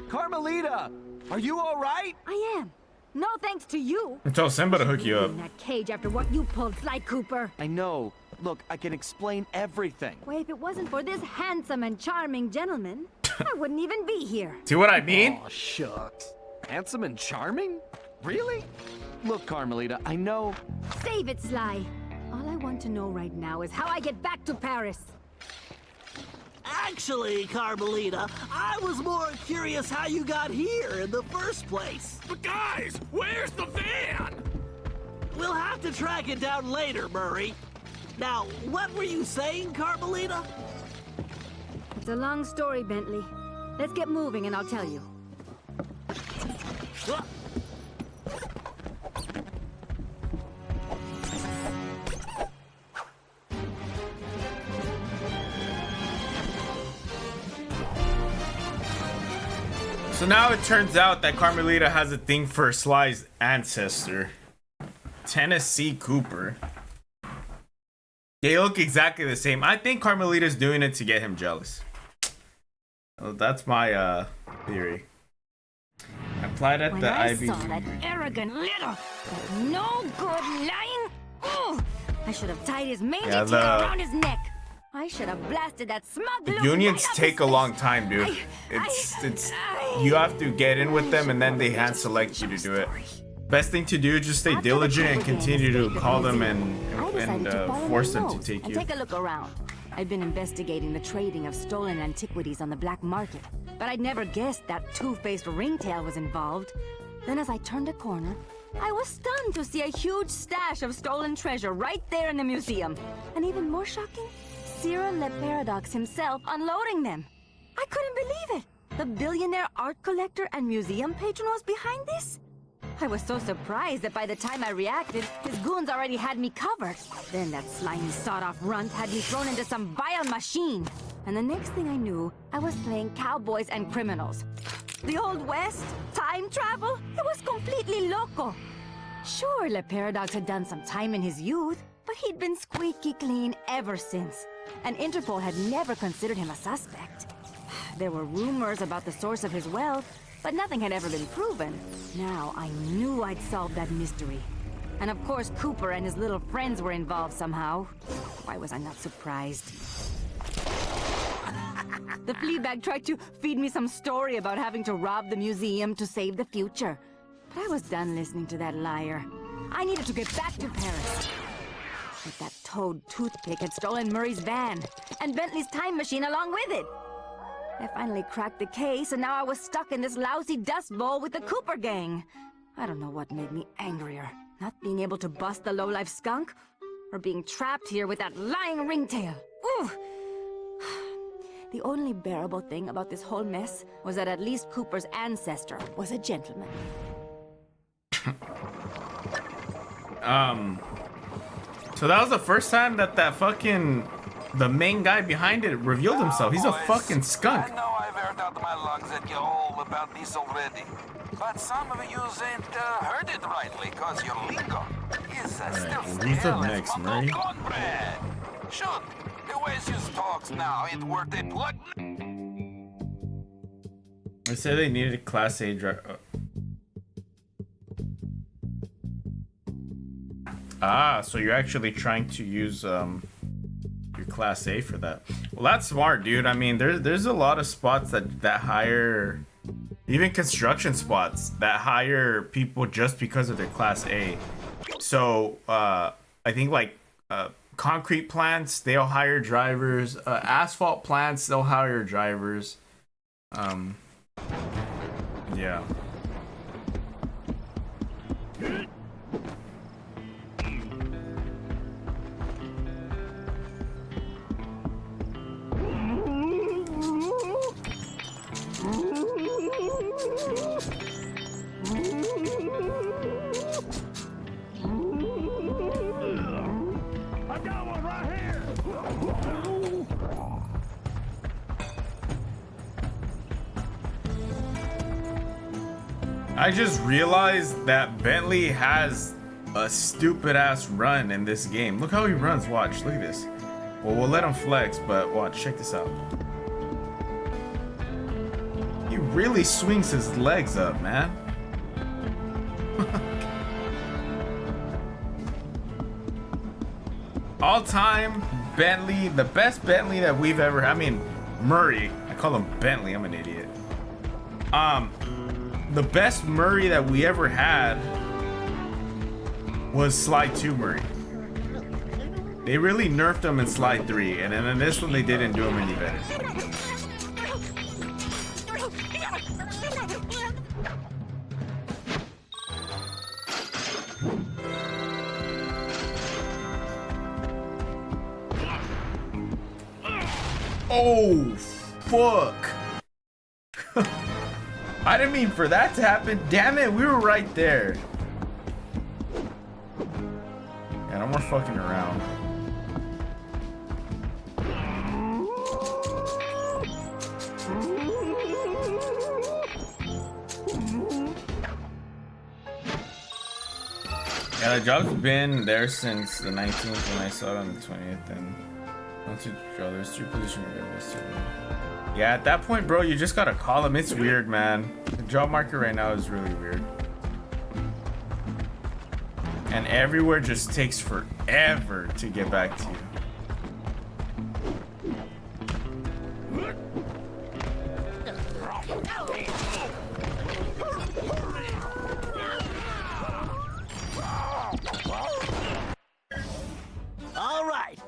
Speaker 8: Carmelita, are you all right?
Speaker 9: I am. No thanks to you.
Speaker 1: Tell Simba to hook you up.
Speaker 9: In that cage after what you pulled, Sly Cooper.
Speaker 4: I know. Look, I can explain everything.
Speaker 9: Well, if it wasn't for this handsome and charming gentleman, I wouldn't even be here.
Speaker 1: See what I mean?
Speaker 4: Aw, shucks. Handsome and charming? Really? Look, Carmelita, I know.
Speaker 9: Save it, Sly. All I want to know right now is how I get back to Paris.
Speaker 10: Actually, Carmelita, I was more curious how you got here in the first place.
Speaker 6: But guys, where's the van?
Speaker 10: We'll have to track it down later, Murray. Now, what were you saying, Carmelita?
Speaker 9: It's a long story, Bentley. Let's get moving and I'll tell you.
Speaker 1: So now it turns out that Carmelita has a thing for SLY'S ancestor, Tennessee Cooper. They look exactly the same. I think Carmelita's doing it to get him jealous. Well, that's my theory. Applied at
Speaker 9: When
Speaker 1: the
Speaker 9: I
Speaker 1: Ivy.
Speaker 9: saw that arrogant little, that no good lying, I should have tied his mangy tail around his neck. I should have blasted that smug
Speaker 1: The
Speaker 9: look
Speaker 1: unions
Speaker 9: right up
Speaker 1: take
Speaker 9: his
Speaker 1: a long
Speaker 9: face.
Speaker 1: time, dude. It's you have to get in with them and then they hand select you to do it. Best thing to do is just stay
Speaker 9: After the
Speaker 1: diligent and
Speaker 9: Cooper gang
Speaker 1: continue to
Speaker 9: escaped the
Speaker 1: call them
Speaker 9: museum, I
Speaker 1: and
Speaker 9: decided to follow
Speaker 1: force
Speaker 9: my
Speaker 1: them to
Speaker 9: nose
Speaker 1: take
Speaker 9: and
Speaker 1: you.
Speaker 9: take a look around. I'd been investigating the trading of stolen antiquities on the black market, but I'd never guessed that two-faced ringtail was involved. Then as I turned a corner, I was stunned to see a huge stash of stolen treasure right there in the museum. And even more shocking, Cyril Le Paradox himself unloading them. I couldn't believe it. The billionaire art collector and museum patron was behind this? I was so surprised that by the time I reacted, his goons already had me covered. Then that slimy sawed-off runt had me thrown into some vile machine. And the next thing I knew, I was playing cowboys and criminals. The Old West? Time travel? It was completely loco. Sure, Le Paradox had done some time in his youth, but he'd been squeaky clean ever since. And Interpol had never considered him a suspect. There were rumors about the source of his wealth, but nothing had ever been proven. Now I knew I'd solved that mystery. And of course Cooper and his little friends were involved somehow. Why was I not surprised? The Fleabag tried to feed me some story about having to rob the museum to save the future. But I was done listening to that liar. I needed to get back to Paris. But that toad toothpick had stolen Murray's van, and Bentley's time machine along with it. I finally cracked the case, and now I was stuck in this lousy dust bowl with the Cooper gang. I don't know what made me angrier. Not being able to bust the lowlife skunk, or being trapped here with that lying ringtail. Ooh! The only bearable thing about this whole mess was that at least Cooper's ancestor was a gentleman.
Speaker 1: So that was the first time that the main guy behind it revealed himself. He's a fucking skunk.
Speaker 7: I know I've aired out my lungs at you all about this already. But some of you ain't heard it rightly, cause your lingo is still
Speaker 1: who's up next, Murray?
Speaker 7: cornbread. Shoot, the ways you talks now ain't worth a plug.
Speaker 1: They said they needed a Class A driver. So you're actually trying to use your Class A for that. Well, that's smart, dude. I mean, there's a lot of spots that hire, even construction spots that hire people just because of their Class A. So I think like concrete plants, they'll hire drivers. Asphalt plants, they'll hire drivers. Yeah. I just realized that Bentley has a stupid ass run in this game. Look how he runs. Watch. Look at this. Well, we'll let him flex, but watch. Check this out. He really swings his legs up, man. All time Bentley, the best Bentley that we've ever. I mean, Murray. I call him Bentley. I'm an idiot. The best Murray that we ever had was Slide 2 Murray. They really nerfed him in Slide 3, and then in this one they didn't do him any better. Oh, fuck. I didn't mean for that to happen. Damn it, we were right there. Yeah, no more fucking around. Yeah, the job's been there since the 19th when I saw it on the 20th, and once you draw, there's 3 positions available. Yeah, at that point, bro, you just gotta call him. It's weird, man. The job market right now is really weird. And everywhere just takes forever to get back to you.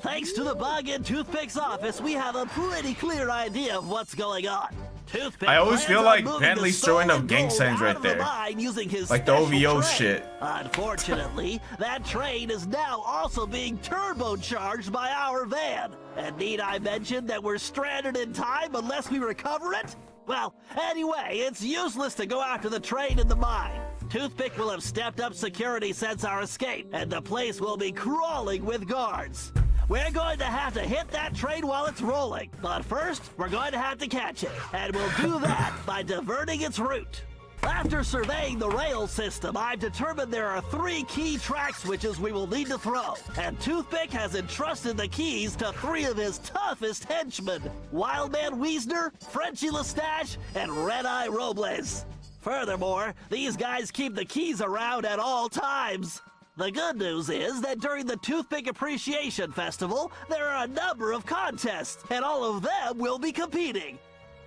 Speaker 10: Thanks to the Bug and Toothpick's office, we have a pretty clear idea of what's going on. Toothpick
Speaker 1: I always feel like Bentley's throwing up gang signs right there. Like the OVO shit.
Speaker 10: Unfortunately, that train is now also being turbocharged by our van. And need I mention that we're stranded in time unless we recover it? Well, anyway, it's useless to go after the train in the mine. Toothpick will have stepped up security since our escape, and the place will be crawling with guards. We're going to have to hit that train while it's rolling, but first, we're going to have to catch it, and we'll do that by diverting its route. After surveying the rail system, I've determined there are 3 key track switches we will need to throw, and Toothpick has entrusted the keys to 3 of his toughest henchmen, Wildman Wiesner, Frenchie Lestage, and Red-Eye Robles. Furthermore, these guys keep the keys around at all times. The good news is that during the Toothpick Appreciation Festival, there are a number of contests, and all of them will be competing.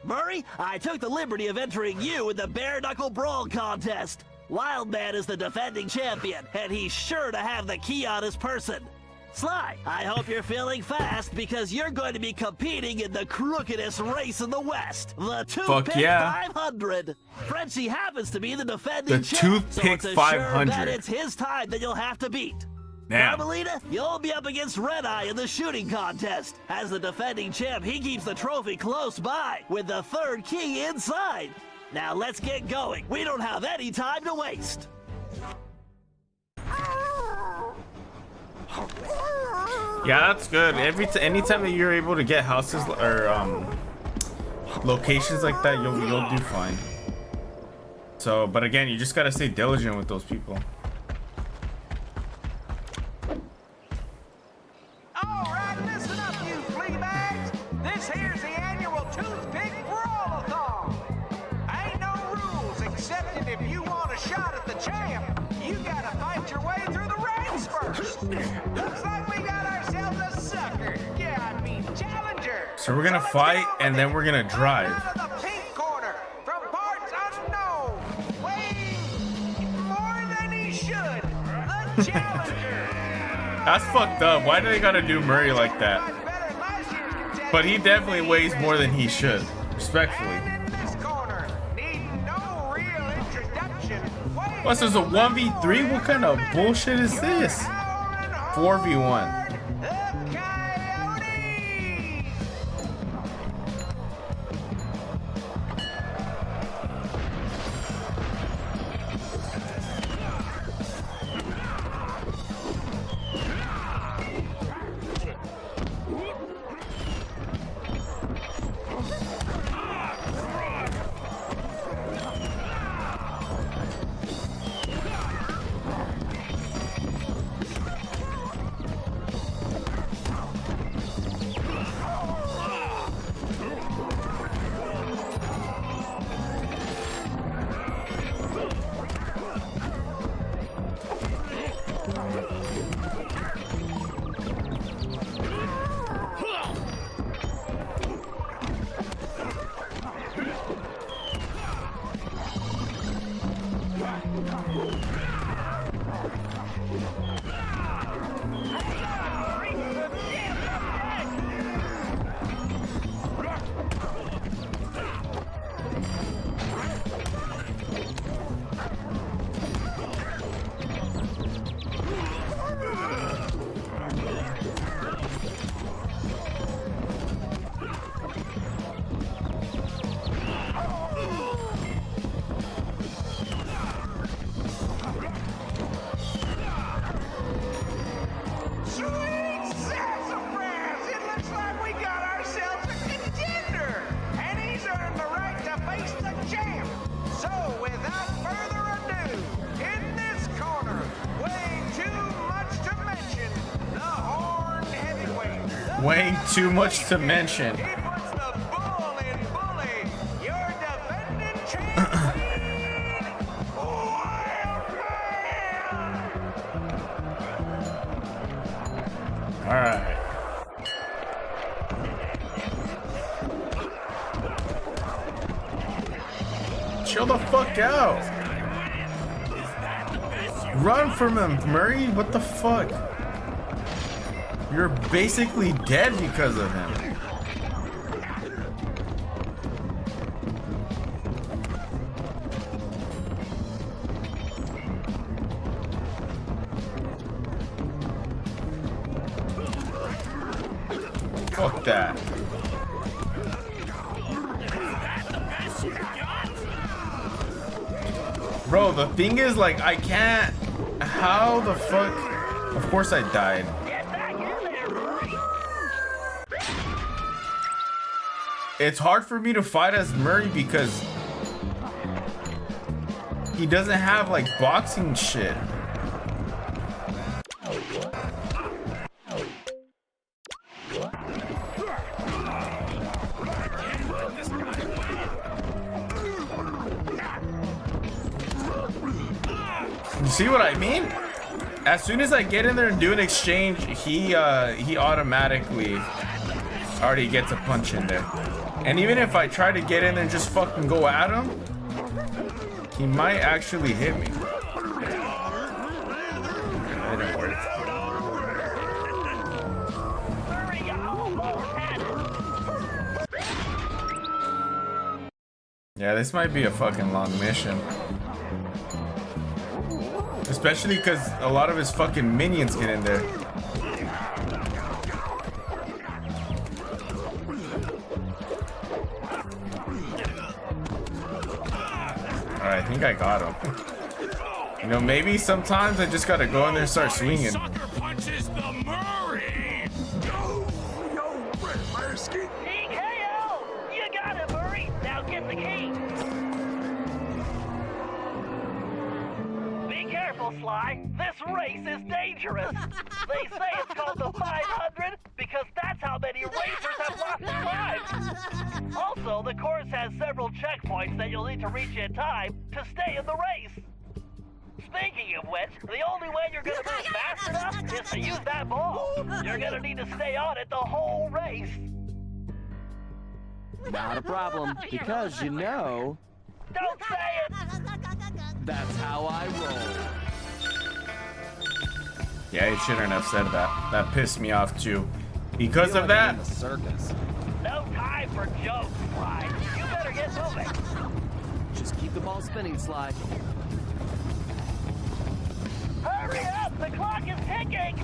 Speaker 10: Murray, I took the liberty of entering you in the Bare Knuckle Brawl contest. Wildman is the defending champion, and he's sure to have the key on his person. Sly, I hope you're feeling fast because you're going to be competing in the crookedest race in the West, the Toothpick 500. Frenchie happens to be the defending champ, so it's a sure bet it's his time that you'll have to beat.
Speaker 1: Damn.
Speaker 10: Carmelita, you'll be up against Red Eye in the shooting contest. As the defending champ, he keeps the trophy close by, with the third key inside. Now let's get going. We don't have any time to waste.
Speaker 1: Yeah, that's good. Anytime that you're able to get houses or locations like that, you'll do fine. So, but again, you just gotta stay diligent with those people.
Speaker 8: All right, listen up, you flea bags. This here's the annual toothpick brawl-a-thon. Ain't no rules except that if you want a shot at the champ, you gotta fight your way through the ranks first. Looks like we got ourselves a sucker. Yeah, I mean challenger.
Speaker 1: So we're gonna fight and then we're gonna drive.
Speaker 8: Out of the pink corner, from parts unknown, weighing more than he should. The challenger.
Speaker 1: That's fucked up. Why do they gotta do Murray like that? But he definitely weighs more than he should. Respectfully. Plus, there's a 1v3? What kind of bullshit is this? 4v1. Weighing too much to mention. Alright. Chill the fuck out. Run from him, Murray. What the fuck? You're basically dead because of him. Fuck that. Bro, the thing is, like, I can't. How the fuck? Of course I died. It's hard for me to fight as Murray because he doesn't have like boxing shit. You see what I mean? As soon as I get in there and do an exchange, he automatically already gets a punch in there. And even if I try to get in there and just fucking go at him, he might actually hit me. It didn't work. Yeah, this might be a fucking long mission. Especially because a lot of his fucking minions get in there. Alright, I think I got him. You know, maybe sometimes I just gotta go in there and start swinging.
Speaker 2: Sucker punches the Murray.
Speaker 3: TKO! You got it, Murray. Now get the key. Be careful, Sly. This race is dangerous. They say it's called the 500 because that's how many racers have lost their lives. Also, the course has several checkpoints that you'll need to reach in time to stay in the race. Speaking of which, the only way you're gonna move fast enough is to use that ball. You're gonna need to stay on it the whole race.
Speaker 4: Not a problem, because you know...
Speaker 3: Don't say it!
Speaker 4: That's how I roll.
Speaker 1: Yeah, you shouldn't have said that. That pissed me off too. Because of that.
Speaker 4: I'm in the circus.
Speaker 3: No time for jokes, Sly. You better get moving.
Speaker 4: Just keep the ball spinning, Sly.
Speaker 3: Hurry up! The clock is ticking!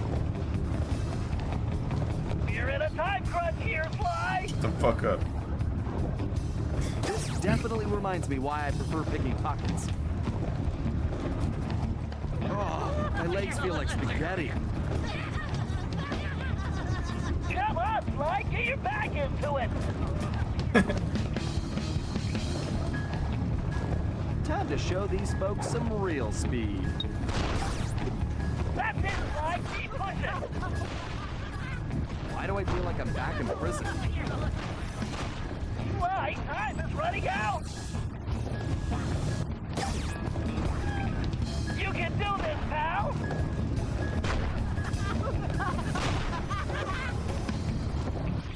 Speaker 3: You're in a time crunch here, Sly!
Speaker 1: Shut the fuck up.
Speaker 4: This definitely reminds me why I prefer picking pockets. Oh, my legs feel like spaghetti.
Speaker 3: Come on, Sly! Get your back into it!
Speaker 4: Time to show these folks some real speed.
Speaker 3: That's it, Sly! Keep pushing!
Speaker 4: Why do I feel like I'm back in prison?
Speaker 3: Sly, time is running out! You can do this, pal!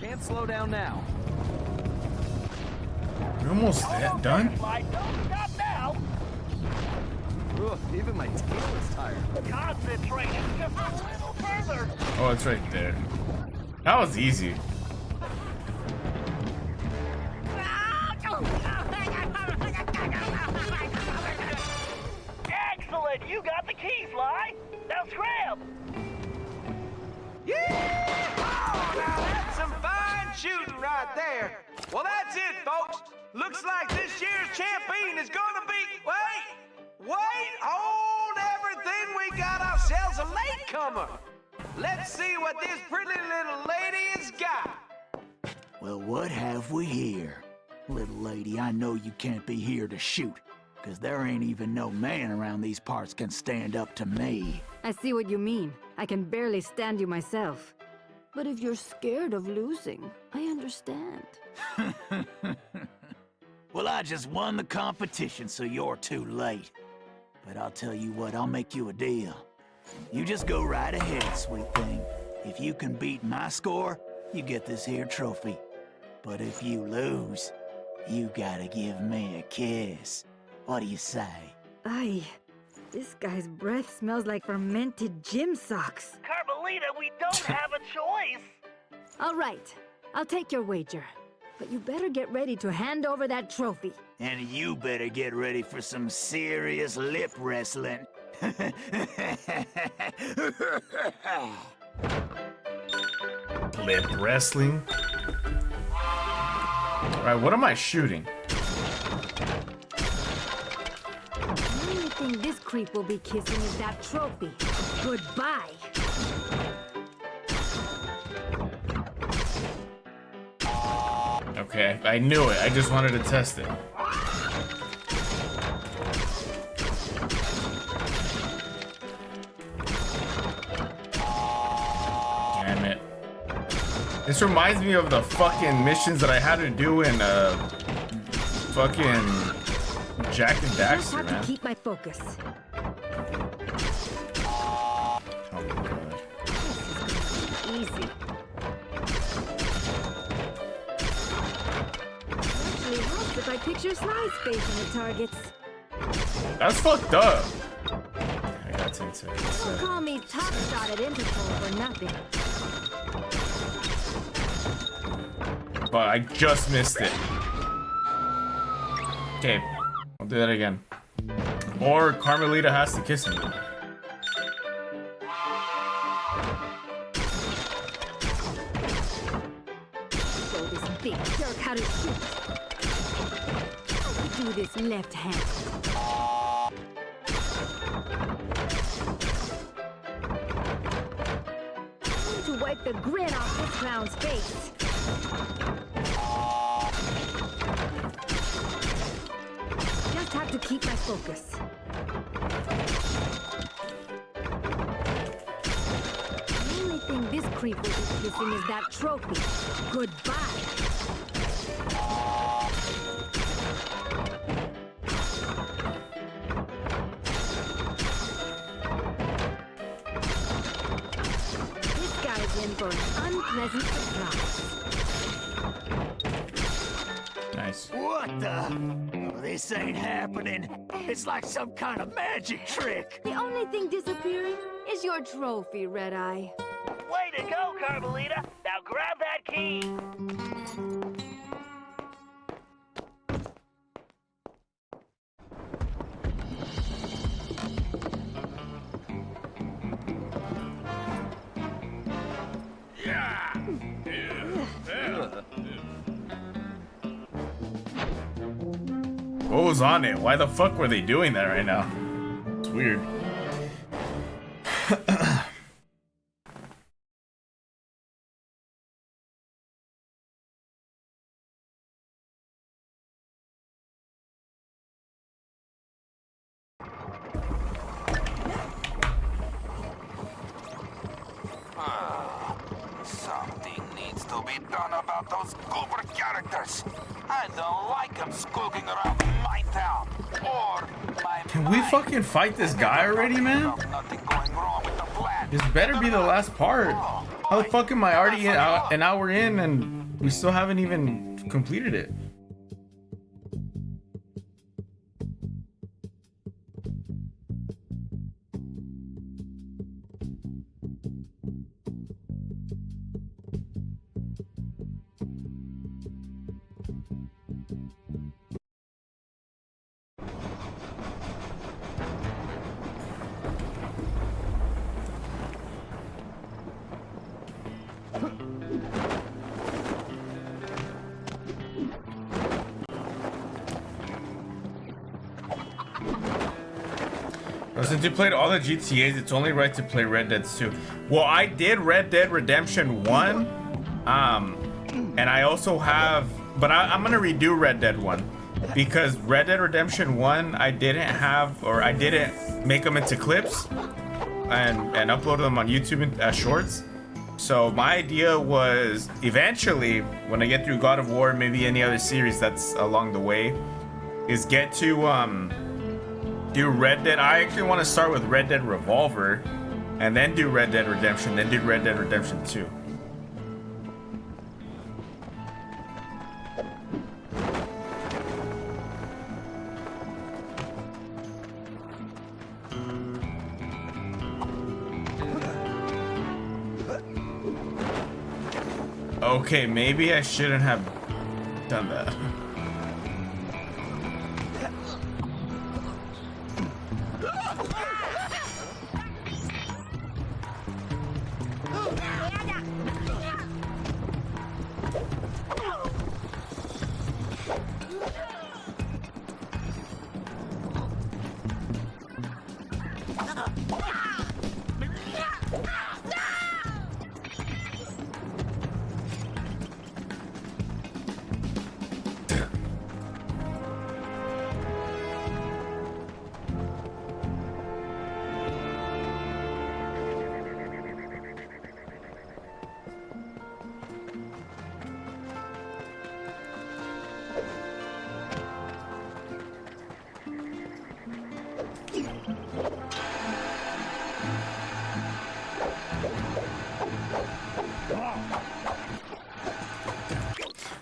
Speaker 4: Can't slow down now.
Speaker 1: You're almost done?
Speaker 3: Sly, don't stop now!
Speaker 4: Ugh, even my tail is tired.
Speaker 3: Concentrate just a little further!
Speaker 1: Oh, it's right there. That was easy.
Speaker 3: Excellent! You got the keys, Sly! Now scram!
Speaker 8: Yeah! Oh, now that's some fine shooting right there. Well, that's it, folks. Looks like this year's champion is gonna be... Wait! Hold everything. We got ourselves a latecomer. Let's see what this pretty little lady has got.
Speaker 11: Well, what have we here? Little lady, I know you can't be here to shoot, because there ain't even no man around these parts can stand up to me.
Speaker 9: I see what you mean. I can barely stand you myself. But if you're scared of losing, I understand.
Speaker 11: Well, I just won the competition, so you're too late. But I'll tell you what, I'll make you a deal. You just go right ahead, sweet thing. If you can beat my score, you get this here trophy. But if you lose, you gotta give me a kiss. What do you say?
Speaker 9: Aye. This guy's breath smells like fermented gym socks.
Speaker 3: Carmelita, we don't have a choice!
Speaker 9: All right. I'll take your wager. But you better get ready to hand over that trophy.
Speaker 11: And you better get ready for some serious lip wrestling.
Speaker 1: Lip wrestling? Alright, what am I shooting?
Speaker 9: The only thing this creep will be kissing is that trophy. Goodbye.
Speaker 1: Okay, I knew it. I just wanted to test it. Damn it. This reminds me of the fucking missions that I had to do in fucking Jack and
Speaker 9: I
Speaker 1: Daxter,
Speaker 9: just have
Speaker 1: man.
Speaker 9: to keep my focus.
Speaker 1: Oh my god.
Speaker 9: Easy. Actually helps if I picture Sly's face on the targets.
Speaker 1: That's fucked up. I got 10 seconds.
Speaker 9: Don't call me top shot at Interpol for nothing.
Speaker 1: But I just missed it. Okay, I'll do that again. Or Carmelita has to kiss me.
Speaker 9: show this big jerk how to shoot. Do this left hand. To wipe the grin off this clown's face. Just have to keep my focus. The only thing this creep will be missing is that trophy. Goodbye. In for an unpleasant surprise.
Speaker 1: Nice.
Speaker 11: What the? Oh, this ain't happening. It's like some kind of magic trick.
Speaker 9: The only thing disappearing is your trophy, Red Eye.
Speaker 3: Way to go, Carmelita. Now grab that key.
Speaker 1: What was on it? Why the fuck were they doing that right now? It's weird.
Speaker 7: Something needs to be done about those goober characters. I don't like them skulking around my town or my
Speaker 1: Can we fucking fight this guy already, man?
Speaker 7: Nothing going wrong with the plan.
Speaker 1: This better be the last part. How the fuck am I already an hour in and we still haven't even completed it? Since you played all the GTAs, it's only right to play Red Dead 2. Well, I did Red Dead Redemption 1. And I also have, but I'm gonna redo Red Dead 1 because Red Dead Redemption 1 I didn't have, or I didn't make them into clips and upload them on YouTube as shorts. So my idea was eventually, when I get through God of War, maybe any other series that's along the way, is get to do Red Dead. I actually want to start with Red Dead Revolver and then do Red Dead Redemption, then do Red Dead Redemption 2. Okay, maybe I shouldn't have done that.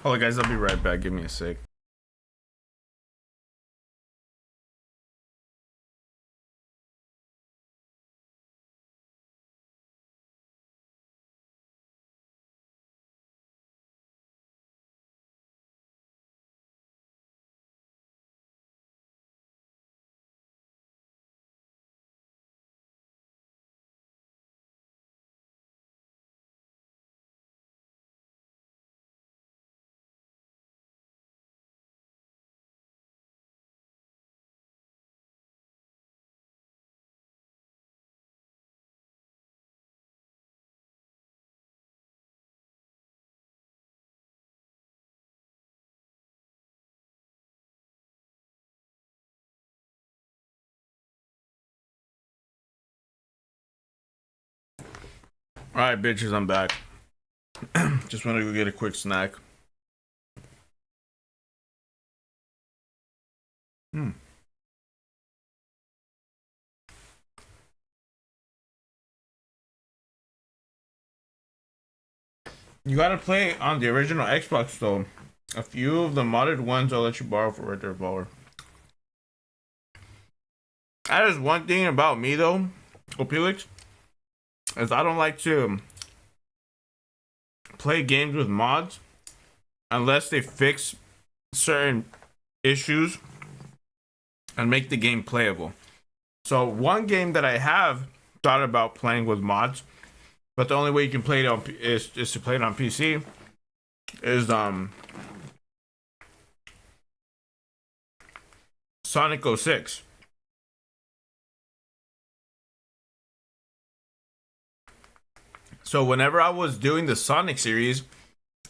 Speaker 1: Hold on, guys, I'll be right back. Give me a sec. All right, bitches, I'm back. Just want to go get a quick snack. You gotta play on the original Xbox though. A few of the modded ones I'll let you borrow for Red Dead Revolver. That is one thing about me though, Opelix, is I don't like to play games with mods unless they fix certain issues and make the game playable. So one game that I have thought about playing with mods, but the only way you can play it on is to play it on PC is Sonic 06. So whenever I was doing the Sonic series,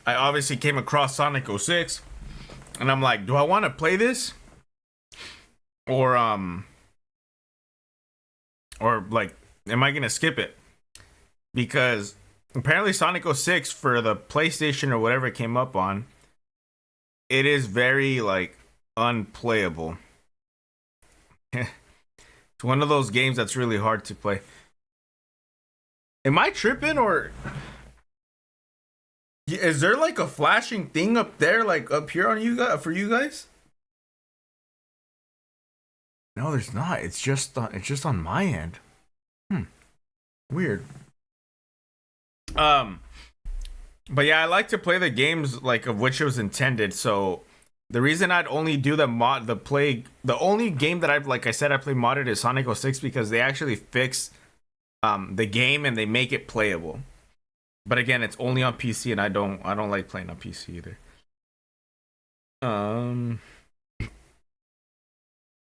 Speaker 1: I obviously came across Sonic 06 and I'm like, do I want to play this? Or like, am I gonna skip it? Because apparently Sonic 06 for the PlayStation or whatever it came up on, it is very like unplayable. It's one of those games that's really hard to play. Am I tripping, or is there like a flashing thing up there, like up here on you guys, for you guys? No, there's not. It's just on my end. Weird. But yeah, I like to play the games like of which it was intended. So the reason I'd only do the only game that I've, like I said, I play modded is Sonic 06 because they actually fix the game and they make it playable. But again, it's only on PC and I don't like playing on PC either.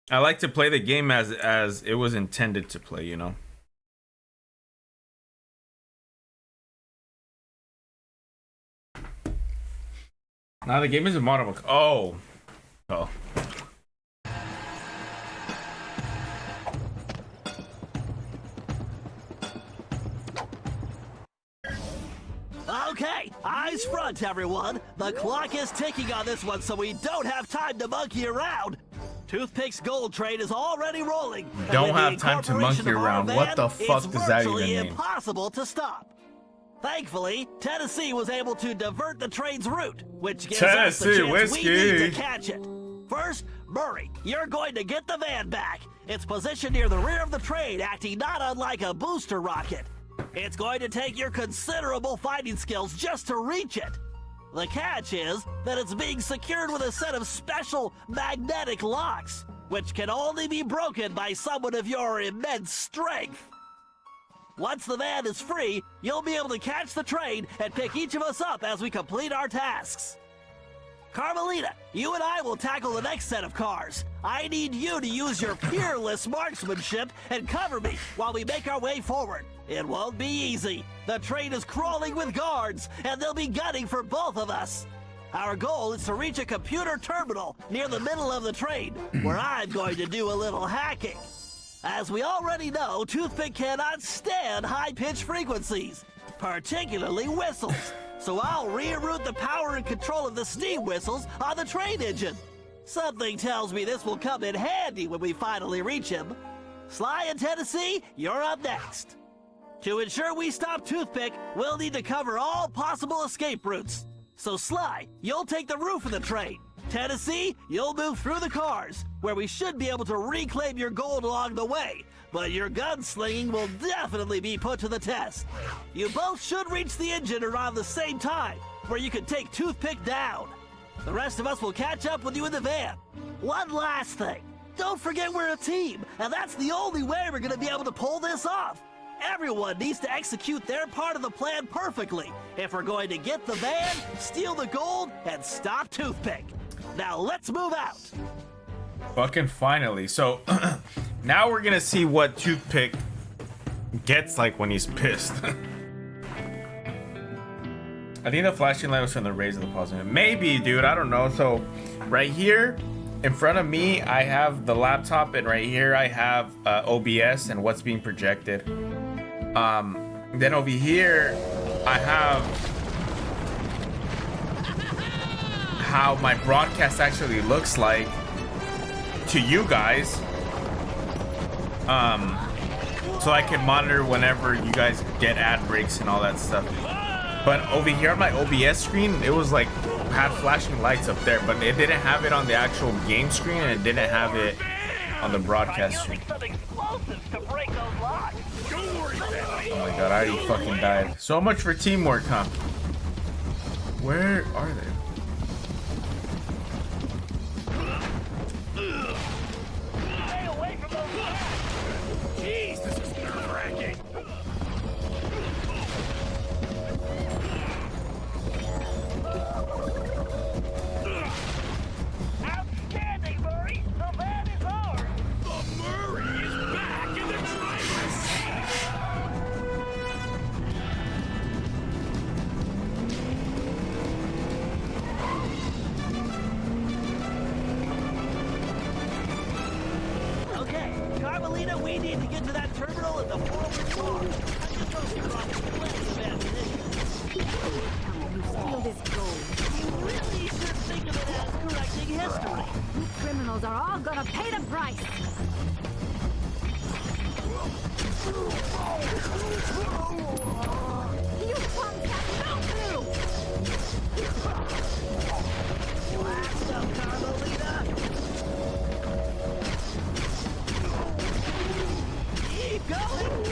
Speaker 1: I like to play the game as it was intended to play, you know. Now the game is a moddable. Oh.
Speaker 10: Okay, eyes front, everyone. The clock is ticking on this one, so we don't have time to monkey around. Toothpick's gold train is already rolling.
Speaker 1: Don't have time to monkey around. What the fuck does that even mean?
Speaker 10: It's impossible to stop. Thankfully, Tennessee was able to divert the train's route, which gives us the chance we need to catch it. First, Murray, you're going to get the van back. It's positioned near the rear of the train, acting not unlike a booster rocket. It's going to take your considerable fighting skills just to reach it. The catch is that it's being secured with a set of special magnetic locks, which can only be broken by someone of your immense strength. Once the van is free, you'll be able to catch the train and pick each of us up as we complete our tasks. Carmelita, you and I will tackle the next set of cars. I need you to use your peerless marksmanship and cover me while we make our way forward. It won't be easy. The train is crawling with guards, and they'll be gunning for both of us. Our goal is to reach a computer terminal near the middle of the train, where I'm going to do a little hacking. As we already know, Toothpick cannot stand high-pitched frequencies, particularly whistles. So I'll reroute the power and control of the steam whistles on the train engine. Something tells me this will come in handy when we finally reach him. Sly and Tennessee, you're up next. To ensure we stop Toothpick, we'll need to cover all possible escape routes. So Sly, you'll take the roof of the train. Tennessee, you'll move through the cars, where we should be able to reclaim your gold along the way. But your gunslinging will definitely be put to the test. You both should reach the engine around the same time, where you can take Toothpick down. The rest of us will catch up with you in the van. One last thing. Don't forget we're a team, and that's the only way we're going to be able to pull this off. Everyone needs to execute their part of the plan perfectly if we're going to get the van, steal the gold, and stop Toothpick. Now let's move out.
Speaker 1: Fucking finally. So now we're gonna see what Toothpick gets like when he's pissed. I think the flashing light was from the rays of the positive. Maybe, dude, I don't know. So right here in front of me, I have the laptop, and right here I have OBS and what's being projected. Then over here, I have how my broadcast actually looks like to you guys. So I can monitor whenever you guys get ad breaks and all that stuff. But over here on my OBS screen, it was like had flashing lights up there, but it didn't have it on the actual game screen, and it didn't have it on the broadcast screen.
Speaker 3: Some explosives to break those locks.
Speaker 1: Oh my god, I already fucking died. So much for teamwork, huh? Where are they?
Speaker 3: Stay away from those locks.
Speaker 2: Jeez, this is nerve-wracking.
Speaker 3: Outstanding, Murray. The van is ours.
Speaker 2: The Murray is back in the driver's seat.
Speaker 10: Okay, Carmelita, we need to get to that terminal at the forward floor. I think those are off plenty of ammunition.
Speaker 9: You steal this gold.
Speaker 10: You really should think of it as correcting history.
Speaker 9: You criminals are all gonna pay the price. You punks have no clue.
Speaker 10: Blast up, Carmelita! Keep going!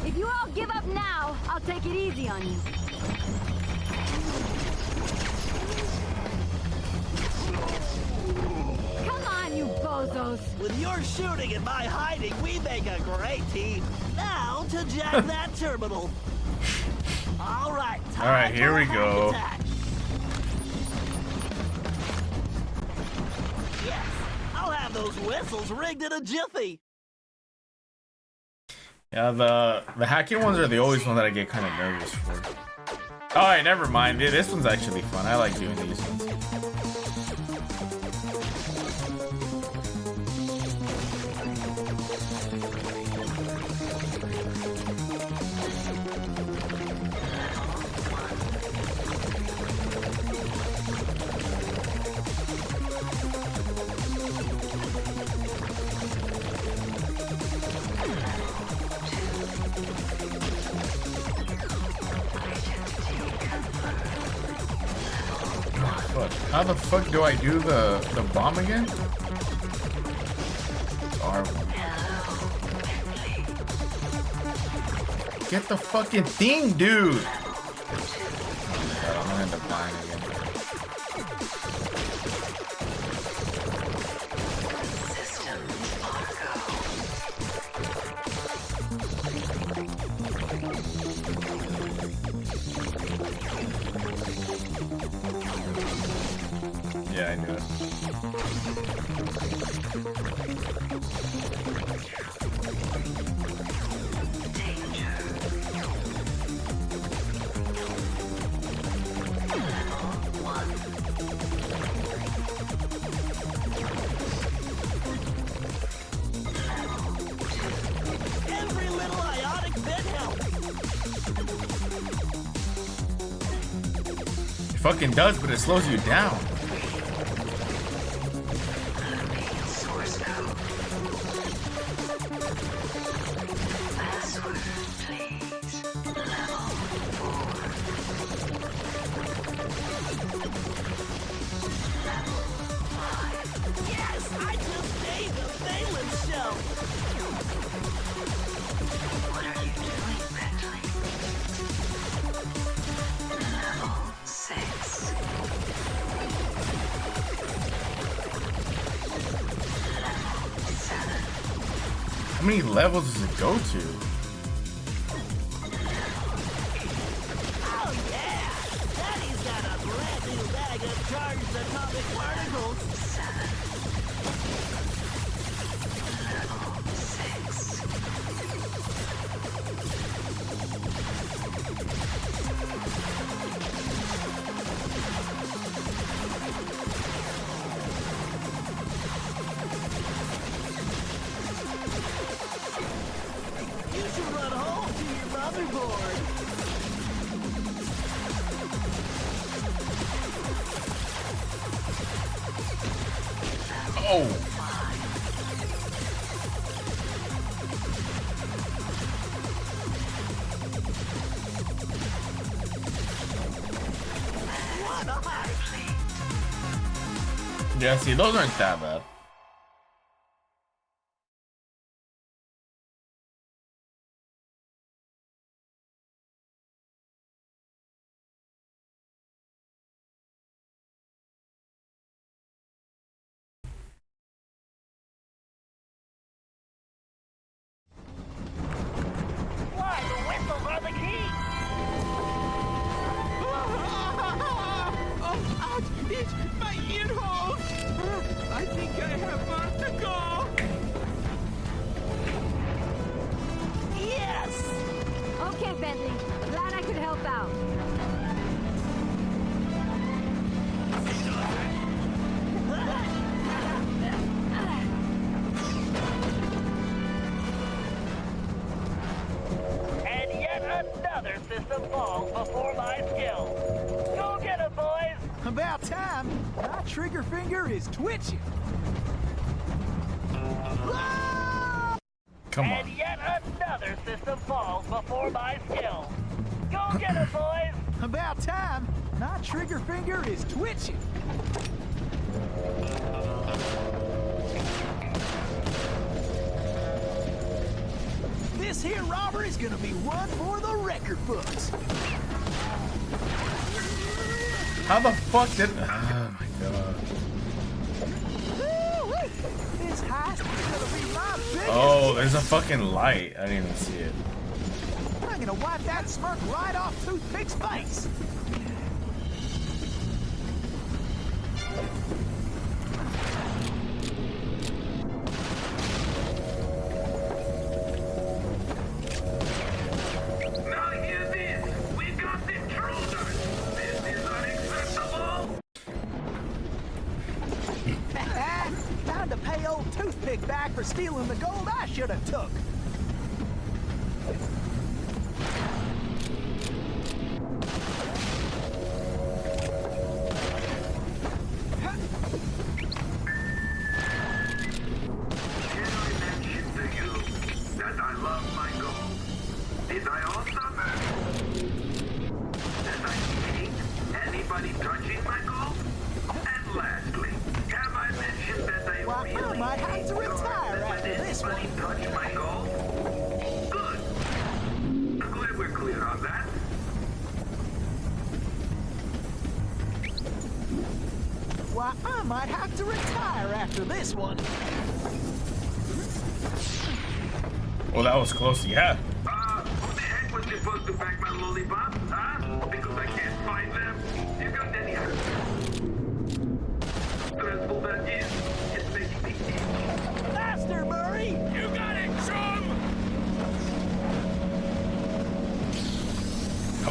Speaker 9: If you all give up now, I'll take it easy on you. Come on, you bozos.
Speaker 10: With your shooting and my hiding, we make a great team. Now to jack that terminal. All right,
Speaker 1: here we go.
Speaker 10: Attack. Yes, I'll have those whistles rigged in a jiffy.
Speaker 1: Yeah, the hacking ones are the always one that I get kind of nervous for. Alright, never mind. Dude, this one's actually fun. I like doing these ones. How the fuck do I do the bomb again? R1. Get the fucking thing, dude! Oh my god, I'm gonna end up dying again. Yeah, I knew it.
Speaker 10: Every little ionic bit helps.
Speaker 1: It fucking does, but it slows you down.
Speaker 10: Yes, I just gave the Phelan show.
Speaker 1: How many levels does it go to?
Speaker 10: Oh yeah! Daddy's got a brand new bag of charged atomic particles. You should run home to your mother
Speaker 1: Oh. Yeah, see, those aren't that bad.
Speaker 3: Why, the whistles are the key!
Speaker 8: Oh, ouch! It's my ear hole! I think I have far to go!
Speaker 9: Yes! Okay, Bentley. Glad I could help out.
Speaker 3: And yet another system falls before my skill. Go get 'em, boys!
Speaker 8: About time! My trigger finger is twitching!
Speaker 1: Come
Speaker 3: And
Speaker 1: on.
Speaker 3: yet another system falls before my skill. Go get 'em, boys!
Speaker 8: About time! My trigger finger is twitching! This here robbery's gonna be one for the record books!
Speaker 1: How the fuck did? Oh my god.
Speaker 8: Woo-wee! This heist is gonna be my biggest...
Speaker 1: Oh, there's a fucking light. I didn't even see it.
Speaker 8: I'm gonna wipe that smirk right off Toothpick's face!
Speaker 6: Now hear this. We got intruders. This is unacceptable.
Speaker 8: Time to pay old Toothpick back for stealing the gold I should have took!
Speaker 6: Can I mention to you that I love my gold? Did I also mention that I hate anybody touching my gold? And lastly, have I mentioned that I
Speaker 8: Well, I
Speaker 6: really
Speaker 8: might have
Speaker 6: hate
Speaker 8: to retire
Speaker 6: when
Speaker 8: after this one.
Speaker 6: anybody touch my gold? Good. I'm glad we're clear on that.
Speaker 8: Why, I might have to retire after this one.
Speaker 1: Well, that was close. Yeah.
Speaker 6: Who the heck was supposed to pack my lollipops, huh? Because I can't find them? You got any stressful that is? It's making me itch.
Speaker 8: Faster, Murray!
Speaker 2: You got it, chum!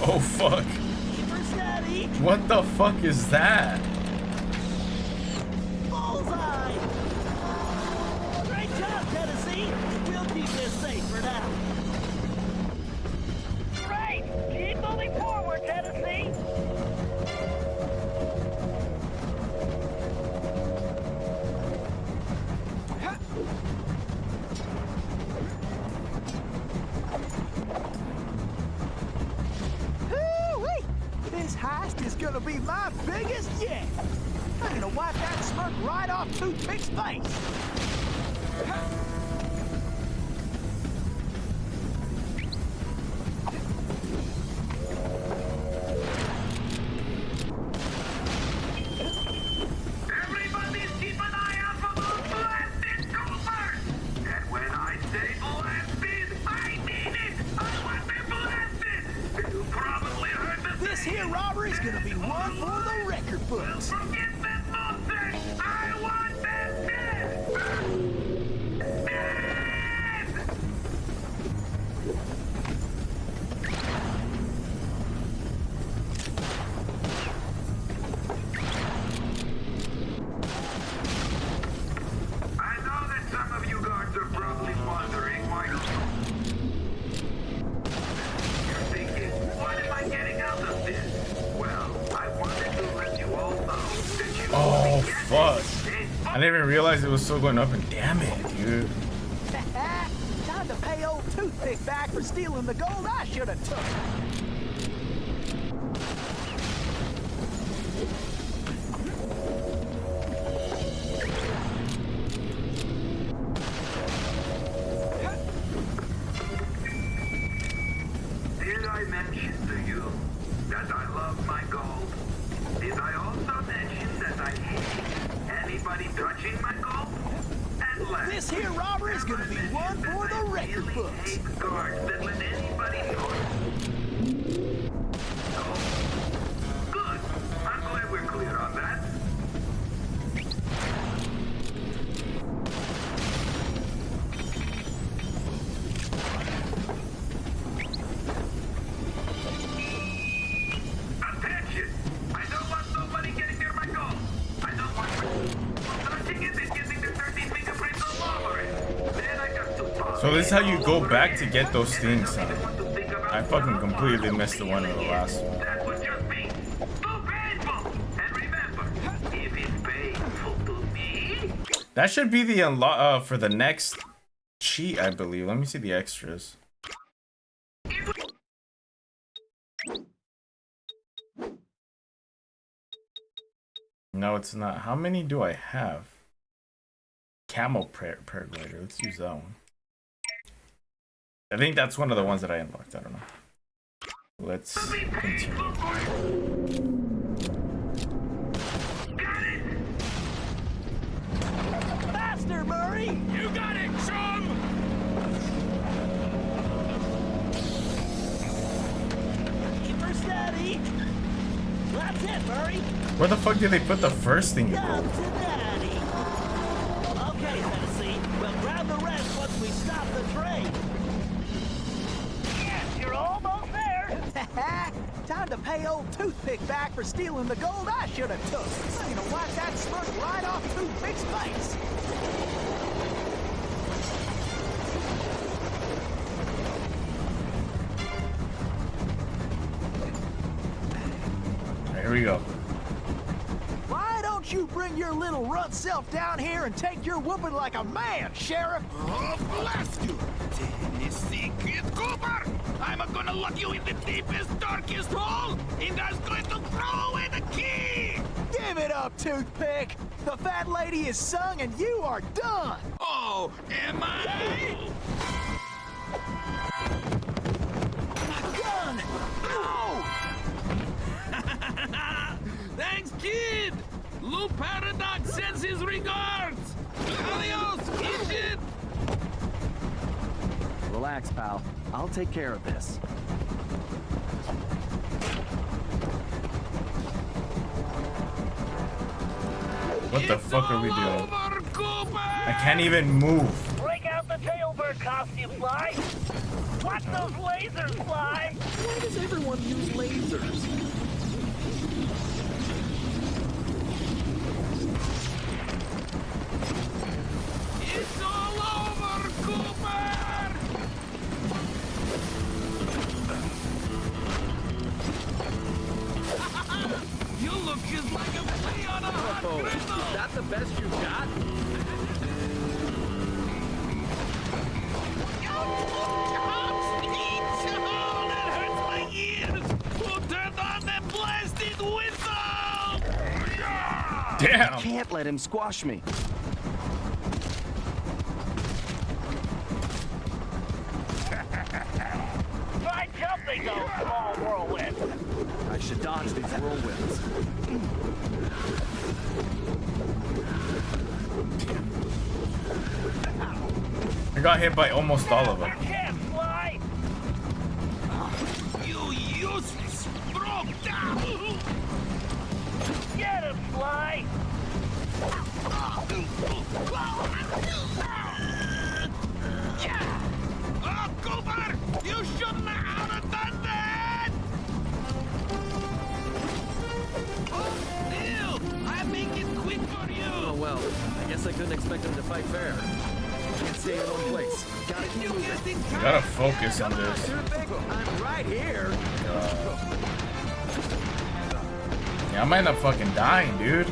Speaker 1: Oh fuck.
Speaker 10: Keep her steady.
Speaker 1: What the fuck is that?
Speaker 10: Bullseye! Great job, Tennessee. We'll keep this safe for now.
Speaker 3: Right! Keep moving forward, Tennessee!
Speaker 8: Woo-wee! This heist is gonna be my biggest yet! I'm gonna wipe that smirk right off Toothpick's face!
Speaker 6: Everybody keep an eye out for those blasted gophers! And when I say blasted, I mean it! I want them blasted! You probably heard the
Speaker 8: This here robbery's gonna be one for the record books!
Speaker 6: Forget that nonsense! I want them dead! Dead! I know that some of you guards are probably wondering why you're thinking, what am I getting out of this? Well, I wanted to let you all know that you
Speaker 1: Oh
Speaker 6: only get
Speaker 1: fuck.
Speaker 6: a
Speaker 1: I didn't even realize it was still going up, and damn it, dude.
Speaker 10: Time to pay old Toothpick back for stealing the gold I should have took.
Speaker 6: Did I mention to you that I love my gold? Did I also mention that I hate anybody touching my gold? And last,
Speaker 10: This here robbery is gonna be one for the record
Speaker 6: really
Speaker 10: books.
Speaker 6: hate guards that let anybody know. Good. I'm glad we're clear on that. Attention! I don't want nobody getting near my gold. I don't want touching it and getting the dirty fingerprints all over it. Then I got to pause.
Speaker 1: So this is how you go back to get those things, son. I fucking completely missed the one in the last one.
Speaker 6: That would just be too painful. And remember, if it's painful to me,
Speaker 1: That should be the unlock for the next cheat, I believe. Let me see the extras. No, it's not. How many do I have? Camel paraglider. Let's use that one. I think that's one of the ones that I unlocked. I don't know. Let's continue.
Speaker 10: Faster, Murray!
Speaker 2: You got it, chum!
Speaker 10: Keep her steady. That's it, Murray.
Speaker 1: Where the fuck did they put the first thing you
Speaker 10: Down
Speaker 1: go?
Speaker 10: to daddy. Okay, Tennessee. We'll grab the rest once we stop the train.
Speaker 3: Yes, you're almost there.
Speaker 10: Time to pay old Toothpick back for stealing the gold I should have took. I'm gonna wipe that smirk right off Toothpick's face.
Speaker 1: Here we go.
Speaker 10: Why don't you bring your little runt self down here and take your whooping like a man, Sheriff?
Speaker 2: Oh, blast you! Tennessee Kid Cooper! I'm gonna lock you in the deepest, darkest hole, and I'm going to throw away the key!
Speaker 10: Give it up, Toothpick. The fat lady is sung and you are done.
Speaker 2: Oh, am I?
Speaker 10: My gun! Ow!
Speaker 2: Thanks, kid! Lou Paradox sends his regards! Adios, idiot!
Speaker 4: Relax, pal. I'll take care of this.
Speaker 1: What the fuck are we doing?
Speaker 2: Over, Cooper!
Speaker 1: I can't even move.
Speaker 3: Break out the tailbird costume, Sly. Watch those lasers, Sly.
Speaker 4: Why does everyone use lasers?
Speaker 2: It's all over, Cooper! You look just like a flea on a hot
Speaker 4: Oh,
Speaker 2: griddle!
Speaker 4: is that the best you got?
Speaker 2: That hurts my ears! Who turned on the blasted whistle?
Speaker 1: Damn.
Speaker 4: Can't let him squash me.
Speaker 3: Try jumping those small whirlwinds.
Speaker 4: I should dodge these whirlwinds.
Speaker 1: I got hit by almost all of them.
Speaker 3: Chance, Sly.
Speaker 2: You useless broke down!
Speaker 3: Get him, Sly.
Speaker 2: Oh, Cooper! You shouldn't have done that! Oh, Neil! I make it quick for you!
Speaker 4: Oh well, I guess I couldn't expect him to fight fair. Can't stay in one place. Gotta keep moving.
Speaker 1: Gotta focus on this.
Speaker 10: I'm right here.
Speaker 1: Yeah, I might end up fucking dying, dude.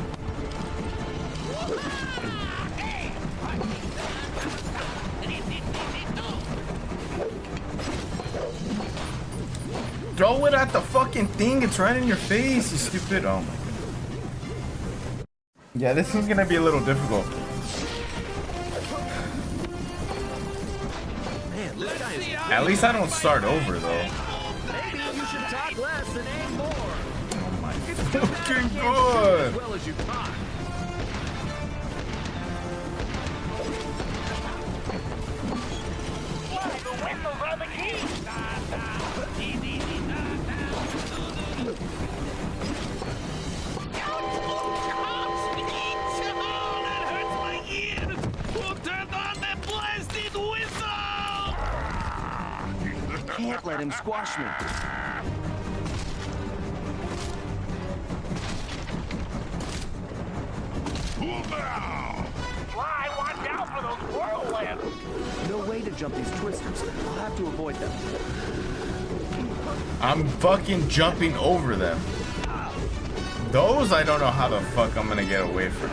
Speaker 1: Throw it at the fucking thing. It's right in your face, you stupid. Oh my god. Yeah, this is gonna be a little difficult.
Speaker 4: Man, this guy is...
Speaker 1: At least I don't start over though.
Speaker 4: Maybe you should talk less and aim more.
Speaker 1: Oh my
Speaker 4: Fucking
Speaker 1: fucking god.
Speaker 4: as well as you talk.
Speaker 3: Why, the whistles are the key!
Speaker 2: That hurts my ears! Who turned on that blasted whistle?
Speaker 4: Can't let him squash me.
Speaker 3: Fly, watch out for those whirlwinds!
Speaker 4: No way to jump these twisters. I'll have to avoid them.
Speaker 1: I'm fucking jumping over them. Those I don't know how the fuck I'm gonna get away from.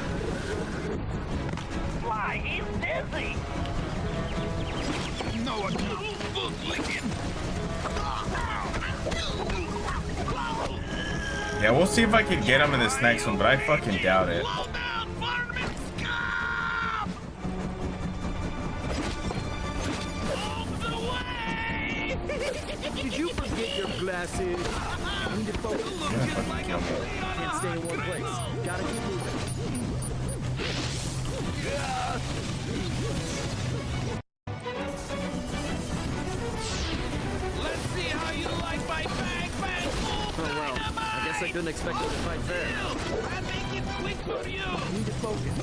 Speaker 3: Fly, he's dizzy!
Speaker 2: No, I can't. Foot licking.
Speaker 1: Yeah, we'll see if I can get him in this next one, but I fucking doubt it.
Speaker 2: Slow down, varmint scum! Out the way!
Speaker 4: Did you forget your glasses? I need to focus.
Speaker 1: You're gonna fucking kill me.
Speaker 4: Can't stay in one place. Gotta keep moving.
Speaker 2: Let's see how you like my bang bang boom
Speaker 4: Oh well, I guess I couldn't expect you to fight fair.
Speaker 2: I make it quick for you!
Speaker 4: I need to focus.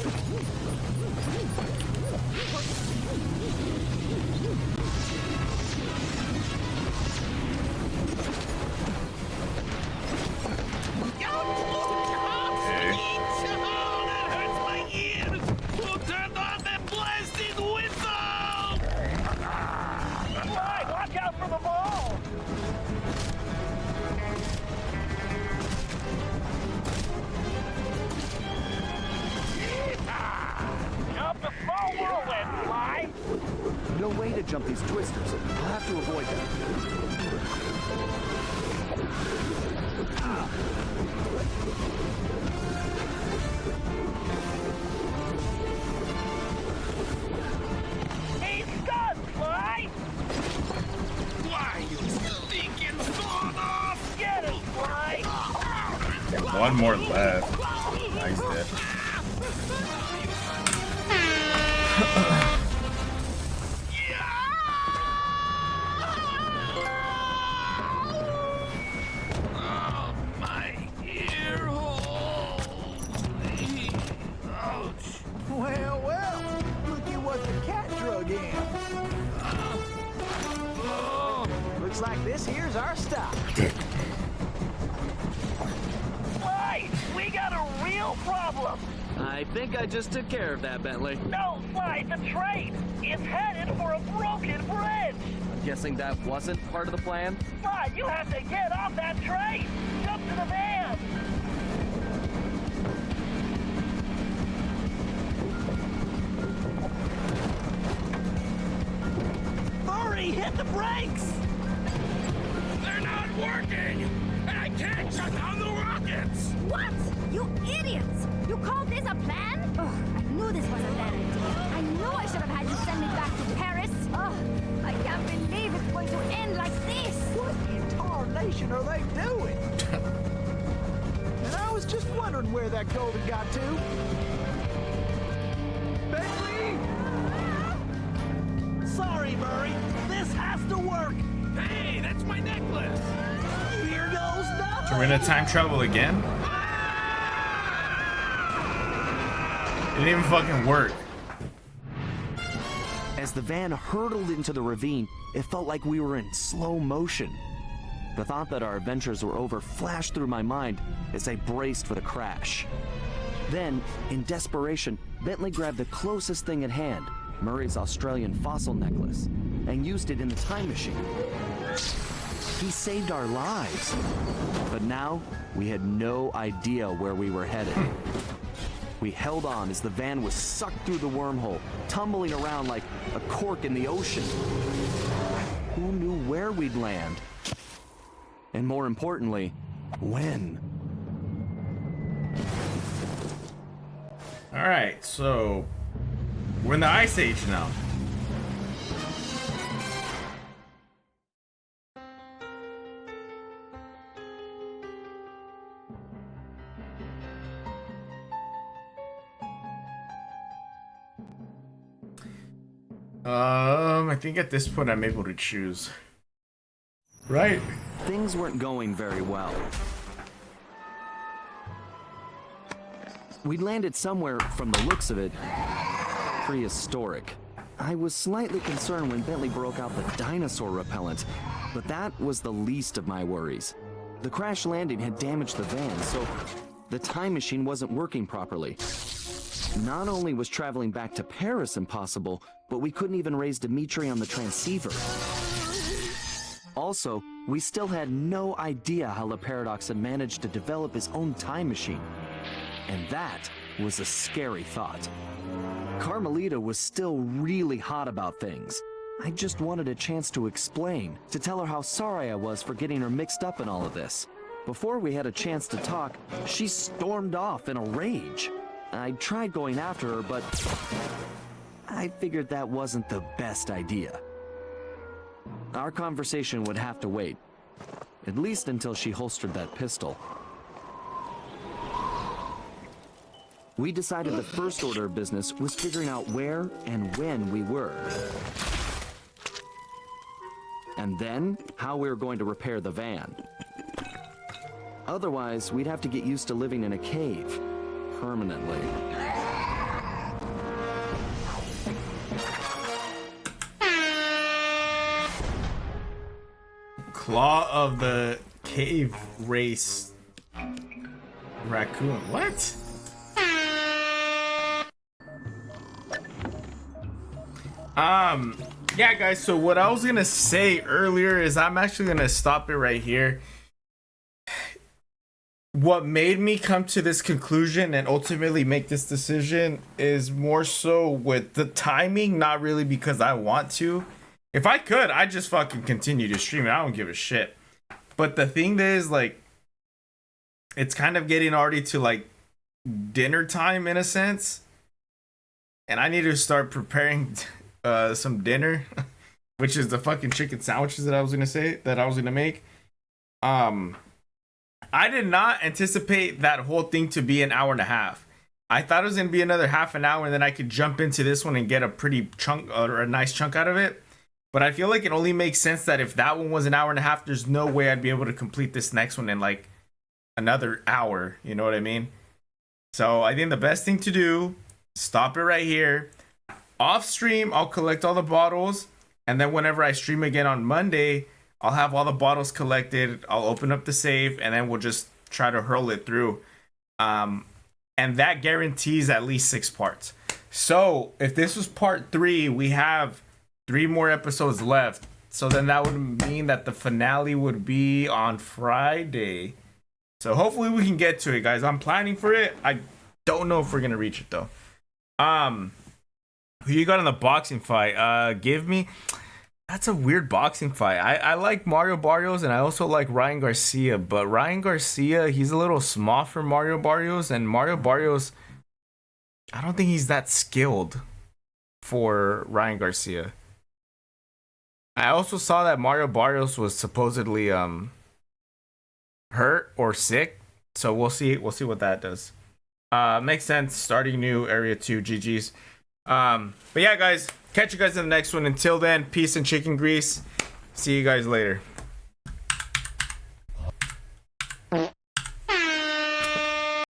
Speaker 2: That hurts my ears! Who turned on that blasted whistle?
Speaker 3: Fly, watch out for the ball! Jump the small whirlwind, Fly!
Speaker 4: No way to jump these twisters. I'll have to avoid them.
Speaker 3: He's stunned, Fly!
Speaker 2: Why, you stinking sawed off!
Speaker 3: Get him, Fly!
Speaker 1: One more left. Nice dead.
Speaker 2: Oh, my ear hole! Ouch!
Speaker 8: Well, well, look at what the cat drug in.
Speaker 2: Oh,
Speaker 8: Looks like this here's our stop.
Speaker 3: Fly, we got a real problem!
Speaker 4: I think I just took care of that, Bentley.
Speaker 3: No, Fly, the train! It's headed for a broken bridge!
Speaker 4: I'm guessing that wasn't part of the plan?
Speaker 3: Fly, you have to get off that train! Jump to the van!
Speaker 10: Hurry, hit the brakes!
Speaker 2: they're not working! And I can't shut down the rockets!
Speaker 9: What? You idiots! You called this a plan? Ugh, I knew this was a bad idea. I knew I should have had you send me back to Paris. Ugh, I can't believe it's going to end like this.
Speaker 8: What in tarnation are they doing? And I was just wondering where that golden got to. Bentley!
Speaker 10: Sorry, Murray. This has to work.
Speaker 2: Hey, that's my necklace!
Speaker 10: Here goes nothing.
Speaker 1: So we're gonna time travel again? It didn't even fucking work.
Speaker 4: As the van hurtled into the ravine, it felt like we were in slow motion. The thought that our adventures were over flashed through my mind as I braced for the crash. Then, in desperation, Bentley grabbed the closest thing at hand, Murray's Australian fossil necklace, and used it in the time machine. He saved our lives. But now, we had no idea where we were headed. We held on as the van was sucked through the wormhole, tumbling around like a cork in the ocean. Who knew where we'd land? And more importantly, when?
Speaker 1: Alright, so we're in the Ice Age now. I think at this point I'm able to choose. Right.
Speaker 4: Things weren't going very well. We'd landed somewhere, from the looks of it, prehistoric. I was slightly concerned when Bentley broke out the dinosaur repellent, but that was the least of my worries. The crash landing had damaged the van, so the time machine wasn't working properly. Not only was traveling back to Paris impossible, but we couldn't even raise Dimitri on the transceiver. Also, we still had no idea how the Paradox had managed to develop his own time machine. And that was a scary thought. Carmelita was still really hot about things. I just wanted a chance to explain, to tell her how sorry I was for getting her mixed up in all of this. Before we had a chance to talk, she stormed off in a rage. I tried going after her, but I figured that wasn't the best idea. Our conversation would have to wait, at least until she holstered that pistol. We decided the first order of business was figuring out where and when we were. And then, how we were going to repair the van. Otherwise, we'd have to get used to living in a cave. Permanently.
Speaker 1: Claw of the cave race raccoon. What? Yeah, guys, so what I was gonna say earlier is I'm actually gonna stop it right here. What made me come to this conclusion and ultimately make this decision is more so with the timing, not really because I want to. If I could, I'd just fucking continue to stream it. I don't give a shit. But the thing is, like, it's kind of getting already to, like, dinner time in a sense. And I need to start preparing some dinner, which is the fucking chicken sandwiches that I was gonna make. I did not anticipate that whole thing to be an hour and a half. I thought it was gonna be another half an hour, and then I could jump into this one and get a pretty chunk or a nice chunk out of it. But I feel like it only makes sense that if that one was an hour and a half, there's no way I'd be able to complete this next one in like another hour. You know what I mean? So I think the best thing to do, stop it right here. Off stream, I'll collect all the bottles, and then whenever I stream again on Monday, I'll have all the bottles collected. I'll open up the safe, and then we'll just try to hurl it through. And that guarantees at least 6 parts. So if this was part 3, we have 3 more episodes left. So then that would mean that the finale would be on Friday. So hopefully we can get to it, guys. I'm planning for it. I don't know if we're gonna reach it though. Who you got in the boxing fight? Give me. That's a weird boxing fight. I like Mario Barrios, and I also like Ryan Garcia. But Ryan Garcia, he's a little small for Mario Barrios, and Mario Barrios, I don't think he's that skilled for Ryan Garcia. I also saw that Mario Barrios was supposedly hurt or sick, so we'll see what that does. Makes sense. Starting new area 2, GG's. But yeah, guys, catch you guys in the next one. Until then, peace and chicken grease. See you guys later.